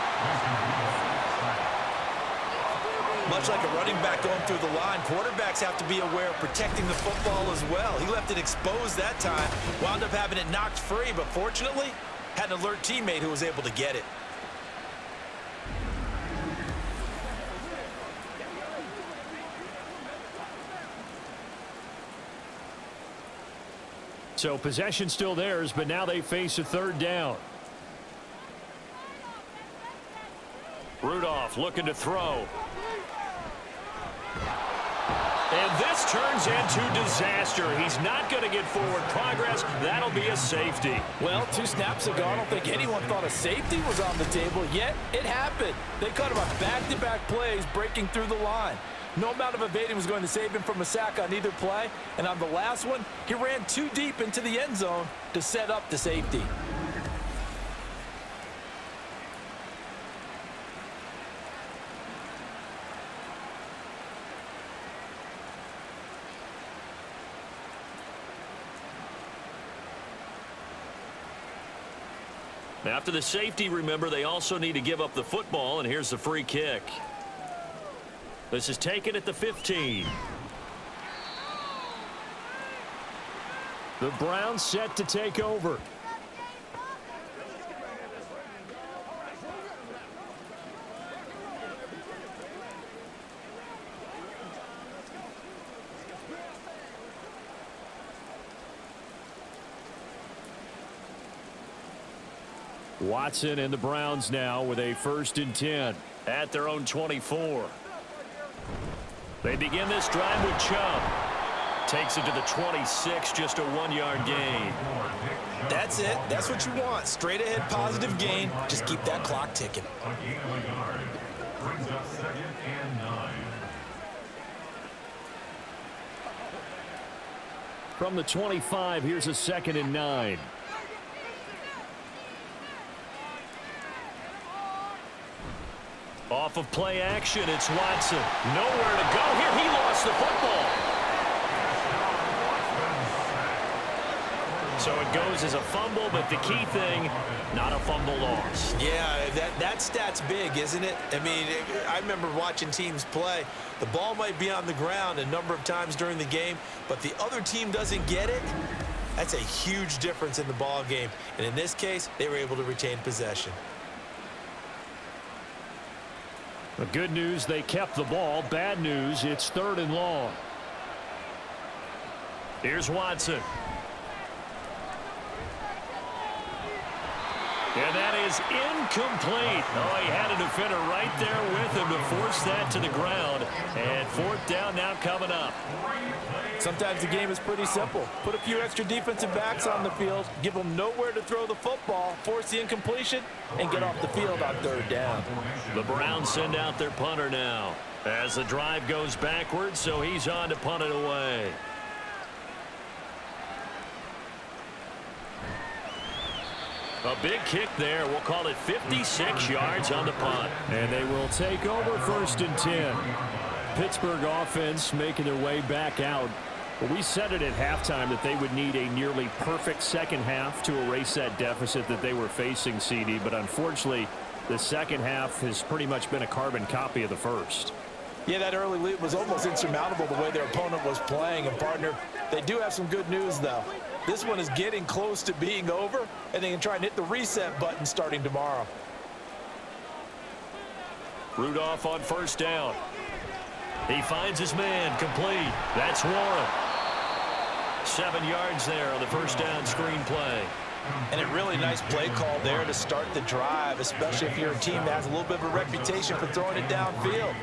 S3: Much like a running back going through the line, quarterbacks have to be aware of protecting the football as well. He left it exposed that time, wound up having it knocked free, but fortunately, had an alert teammate who was able to get it.
S6: So possession still theirs, but now they face a third down. Rudolph looking to throw. And this turns into disaster. He's not going to get forward progress. That'll be a safety.
S2: Well, 2 snaps ago, I don't think anyone thought a safety was on the table, yet it happened. They cut him on back-to-back plays, breaking through the line. No amount of evading was going to save him from a sack on either play. And on the last one, he ran too deep into the end zone to set up the safety.
S6: After the safety, remember, they also need to give up the football, and here's the free kick. This is taken at the 15. The Browns set to take over. Watson and the Browns now with a 1st and 10 at their own 24. They begin this drive with Chubb. Takes it to the 26, just a 1-yard gain.
S3: That's it. That's what you want. Straight ahead, positive gain. Just keep that clock ticking.
S4: A gain of a yard. Brings up 2nd and 9.
S6: From the 25, here's a 2nd and 9. Off of play action, it's Watson. Nowhere to go here. He lost the football. So it goes as a fumble, but the key thing, not a fumble loss.
S3: Yeah, that stat's big, isn't it? I mean, I remember watching teams play. The ball might be on the ground a number of times during the game, but the other team doesn't get it. That's a huge difference in the ball game. And in this case, they were able to retain possession.
S6: The good news, they kept the ball. Bad news, it's 3rd and long. Here's Watson. And that is incomplete. Oh, he had a defender right there with him to force that to the ground. And 4th down now coming up.
S2: Sometimes the game is pretty simple. Put a few extra defensive backs on the field, give them nowhere to throw the football, force the incompletion, and get off the field on 3rd down.
S6: The Browns send out their punter now as the drive goes backwards, so he's on to punt it away. A big kick there. We'll call it 56 yards on the punt. And they will take over 1st and 10. Pittsburgh offense making their way back out. Well, we said it at halftime that they would need a nearly perfect second half to erase that deficit that they were facing, CD. But unfortunately, the second half has pretty much been a carbon copy of the first.
S2: Yeah, that early lead was almost insurmountable the way their opponent was playing. And, partner, they do have some good news, though. This one is getting close to being over, and they can try and hit the reset button starting tomorrow.
S6: Rudolph on 1st down. He finds his man, complete. That's Warren. 7 yards there on the 1st down screen play.
S2: And a really nice play call there to start the drive, especially if you're a team that has a little bit of a reputation for throwing it downfield.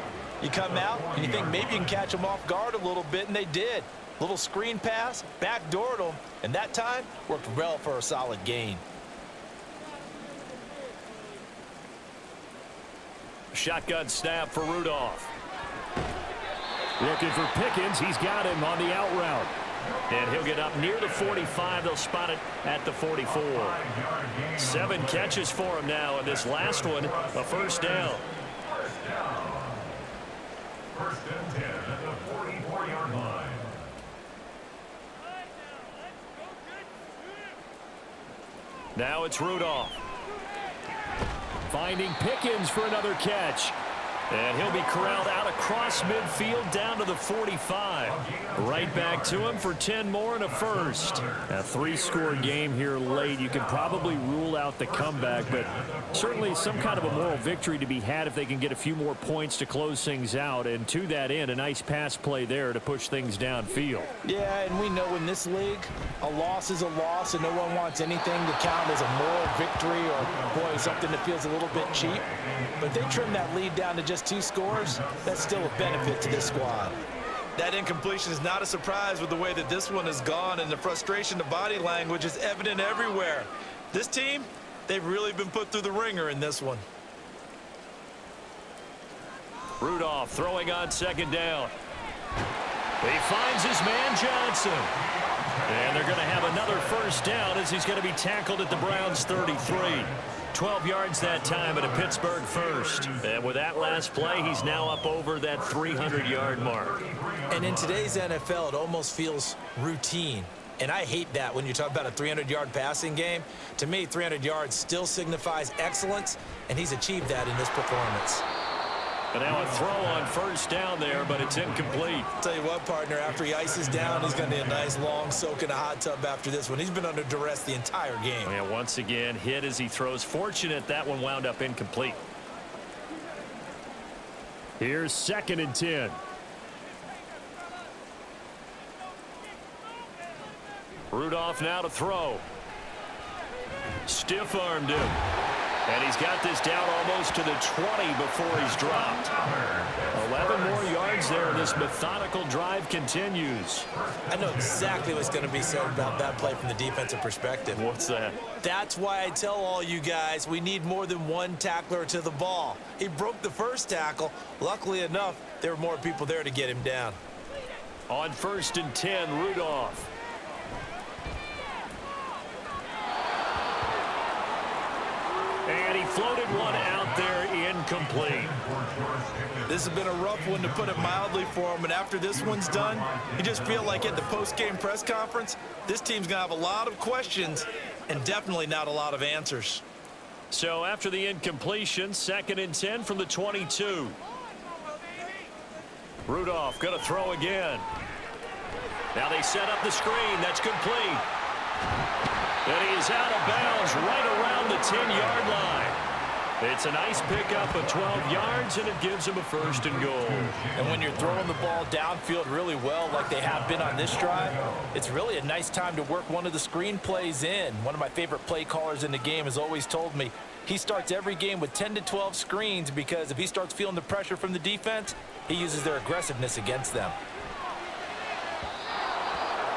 S2: You come out and you think maybe you can catch them off guard a little bit, and they did. Little screen pass, backdoored them, and that time worked well for a solid gain.
S6: Shotgun snap for Rudolph. Looking for Pickens. He's got him on the out route. And he'll get up near the 45. They'll spot it at the 44. 7 catches for him now, and this last one, a 1st down.
S4: 1st and 10 at the 44-yard line.
S6: Now it's Rudolph. Finding Pickens for another catch.
S1: And he'll be corralled out across midfield down to the 45. Right back to him for 10 more and a first. A 3-score game here late. You can probably rule out the comeback, but certainly some kind of a moral victory to be had if they can get a few more points to close things out. And to that end, a nice pass play there to push things downfield.
S2: Yeah, and we know in this league, a loss is a loss, and no one wants anything to count as a moral victory or, boy, something that feels a little bit cheap. But they trim that lead down to just 2 scores. That's still a benefit to this squad.
S3: That incompletion is not a surprise with the way that this one has gone, and the frustration, the body language is evident everywhere. This team, they've really been put through the ringer in this one.
S1: Rudolph throwing on 2nd down. He finds his man Johnson. And they're going to have another first down as he's going to be tackled at the Browns' 33. 12 yards that time at a Pittsburgh first. And with that last play, he's now up over that 300-yard mark.
S3: And in today's NFL, it almost feels routine. And I hate that when you talk about a 300-yard passing game. To me, 300 yards still signifies excellence, and he's achieved that in this performance.
S1: And now a throw on 1st down there, but it's incomplete.
S3: I'll tell you what, partner, after he ices down, he's going to need a nice long soak in a hot tub after this one. He's been under duress the entire game.
S1: And once again, hit as he throws. Fortunate that one wound up incomplete. Here's 2nd and 10. Rudolph now to throw. Stiff-armed him. And he's got this down almost to the 20 before he's dropped. 11 more yards there, and this methodical drive continues.
S3: I know exactly what's going to be said about that play from the defensive perspective.
S1: What's that?
S3: That's why I tell all you guys we need more than one tackler to the ball. He broke the first tackle. Luckily enough, there were more people there to get him down.
S1: On 1st and 10, Rudolph. And he floated one out there, incomplete.
S3: This has been a rough one, to put it mildly, for him. And after this one's done, you just feel like at the post-game press conference, this team's going to have a lot of questions and definitely not a lot of answers.
S1: So after the incompletion, 2nd and 10 from the 22. Rudolph going to throw again. Now they set up the screen. That's complete. And he is out of bounds right around the 10-yard line. It's a nice pickup of 12 yards, and it gives him a 1st and goal.
S2: And when you're throwing the ball downfield really well like they have been on this drive, it's really a nice time to work one of the screen plays in. One of my favorite play callers in the game has always told me he starts every game with 10 to 12 screens, because if he starts feeling the pressure from the defense, he uses their aggressiveness against them.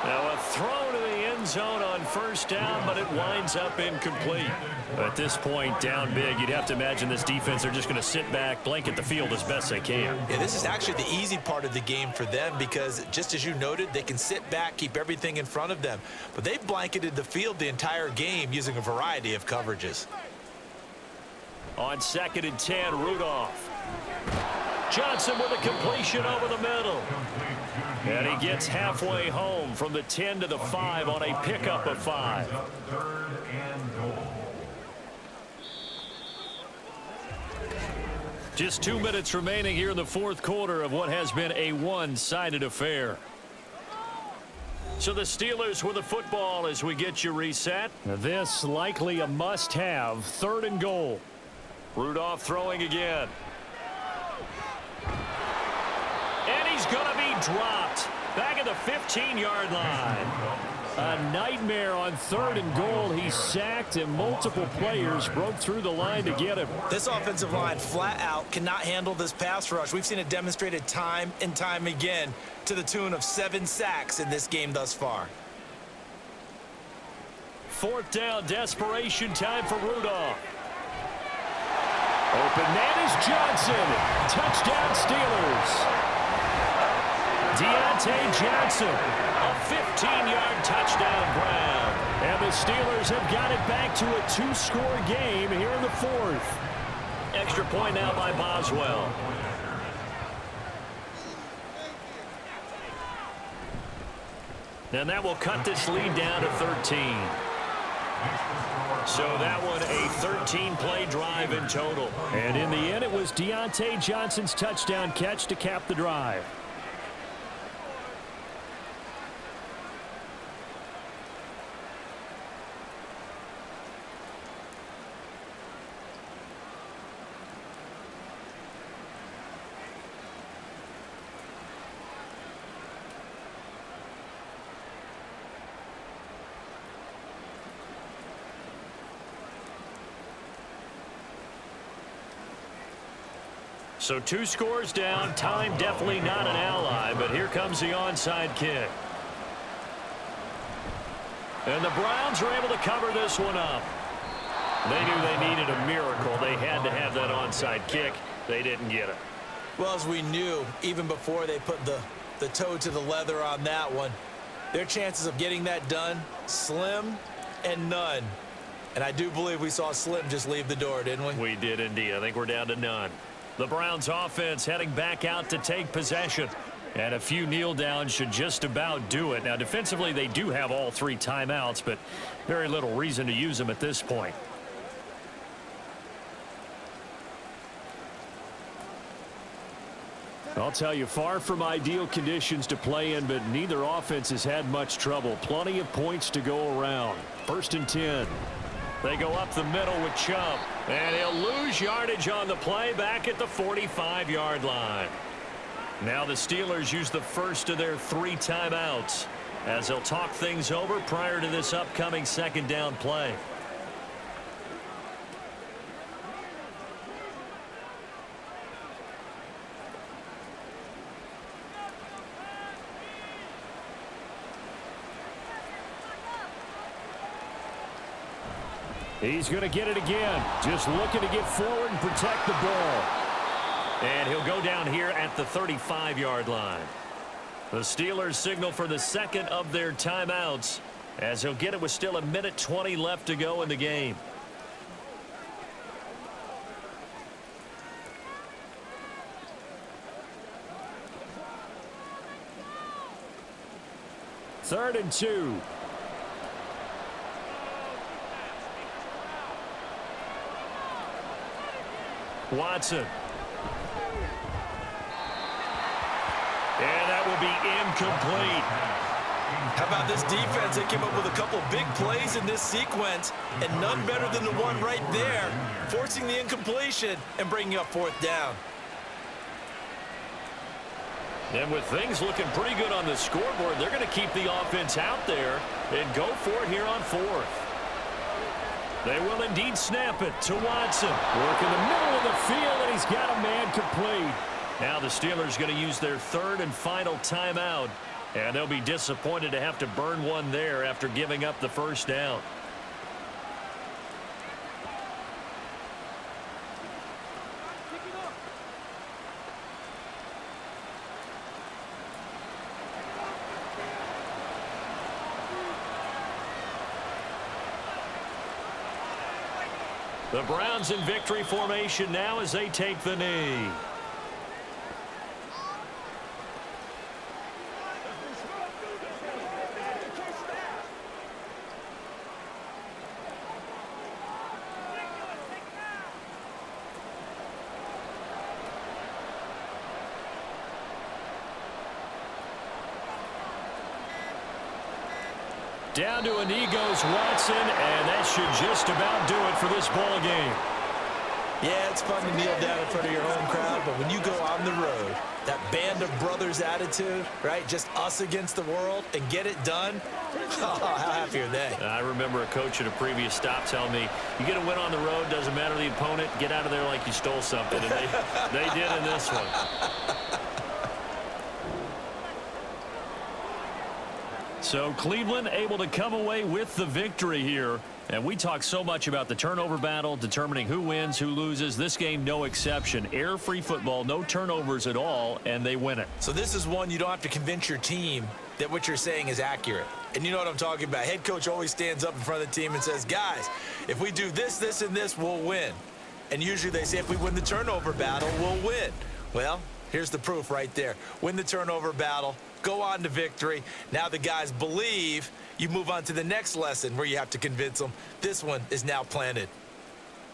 S1: Now a throw to the end zone on 1st down, but it winds up incomplete. At this point, down big, you'd have to imagine this defense, they're just going to sit back, blanket the field as best they can.
S3: Yeah, this is actually the easy part of the game for them, because just as you noted, they can sit back, keep everything in front of them. But they've blanketed the field the entire game using a variety of coverages.
S1: On 2nd and 10, Rudolph. Johnson with a completion over the middle. And he gets halfway home from the 10 to the 5 on a pickup of 5.
S4: 3rd and goal.
S1: Just 2 minutes remaining here in the 4th quarter of what has been a one-sided affair. So the Steelers with the football as we get you reset. This likely a must-have, 3rd and goal. Rudolph throwing again. And he's going to be dropped back at the 15-yard line. A nightmare on 3rd and goal. He's sacked, and multiple players broke through the line to get him.
S3: This offensive line flat out cannot handle this pass rush. We've seen it demonstrated time and time again, to the tune of 7 sacks in this game thus far.
S1: 4th down, desperation time for Rudolph. Open man is Johnson. Touchdown Steelers. Deontay Johnson, a 15-yard touchdown Brown. And the Steelers have got it back to a 2-score game here in the 4th. Extra point now by Boswell. And that will cut this lead down to 13. So that one a 13-play drive in total.
S6: And in the end, it was Deontay Johnson's touchdown catch to cap the drive.
S1: So 2 scores down. Time definitely not an ally, but here comes the onside kick. And the Browns are able to cover this one up. They knew they needed a miracle. They had to have that onside kick. They didn't get it.
S3: Well, as we knew, even before they put the toe to the leather on that one, their chances of getting that done, slim and none. And I do believe we saw Slim just leave the door, didn't we?
S1: We did indeed. I think we're down to none. The Browns offense heading back out to take possession. And a few kneel downs should just about do it. Now, defensively, they do have all 3 timeouts, but very little reason to use them at this point.
S6: I'll tell you, far from ideal conditions to play in, but neither offense has had much trouble. Plenty of points to go around. 1st and 10. They go up the middle with Chubb. And he'll lose yardage on the play back at the 45-yard line.
S1: Now the Steelers use the first of their 3 timeouts as they'll talk things over prior to this upcoming 2nd down play.
S6: He's going to get it again. Just looking to get forward and protect the ball.
S1: And he'll go down here at the 35-yard line. The Steelers signal for the 2nd of their timeouts as he'll get it with still 1:20 left to go in the game.
S6: Third and 2.
S1: Watson. And that will be incomplete.
S3: How about this defense? They came up with a couple big plays in this sequence, and none better than the one right there, forcing the incompletion and bringing up 4th down.
S1: And with things looking pretty good on the scoreboard, they're going to keep the offense out there and go for it here on 4th. They will indeed snap it to Watson.
S6: Work in the middle of the field, and he's got a man complete.
S1: Now the Steelers going to use their 3rd and final timeout, and they'll be disappointed to have to burn one there after giving up the 1st down. The Browns in victory formation now as they take the knee. Down to a knee goes Watson, and that should just about do it for this ball game.
S3: Yeah, it's fun to kneel down in front of your home crowd, but when you go on the road, that band of brothers attitude, right? Just us against the world and get it done. Oh, how happy are they?
S1: I remember a coach at a previous stop telling me, you get a win on the road, doesn't matter the opponent, get out of there like you stole something. And they did in this one. So Cleveland able to come away with the victory here. And we talk so much about the turnover battle, determining who wins, who loses. This game, no exception. Air-free football, no turnovers at all, and they win it.
S3: So this is one you don't have to convince your team that what you're saying is accurate. And you know what I'm talking about. Head coach always stands up in front of the team and says, guys, if we do this, this, and this, we'll win. And usually they say if we win the turnover battle, we'll win. Well, here's the proof right there. Win the turnover battle, go on to victory. Now the guys believe. You move on to the next lesson where you have to convince them. This one is now planted.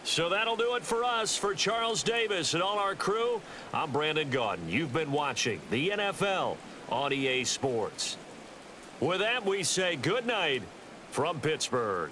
S1: So that'll do it for us. For Charles Davis and all our crew, I'm Brandon Gaudin. You've been watching the NFL on EA Sports. With that, we say good night from Pittsburgh.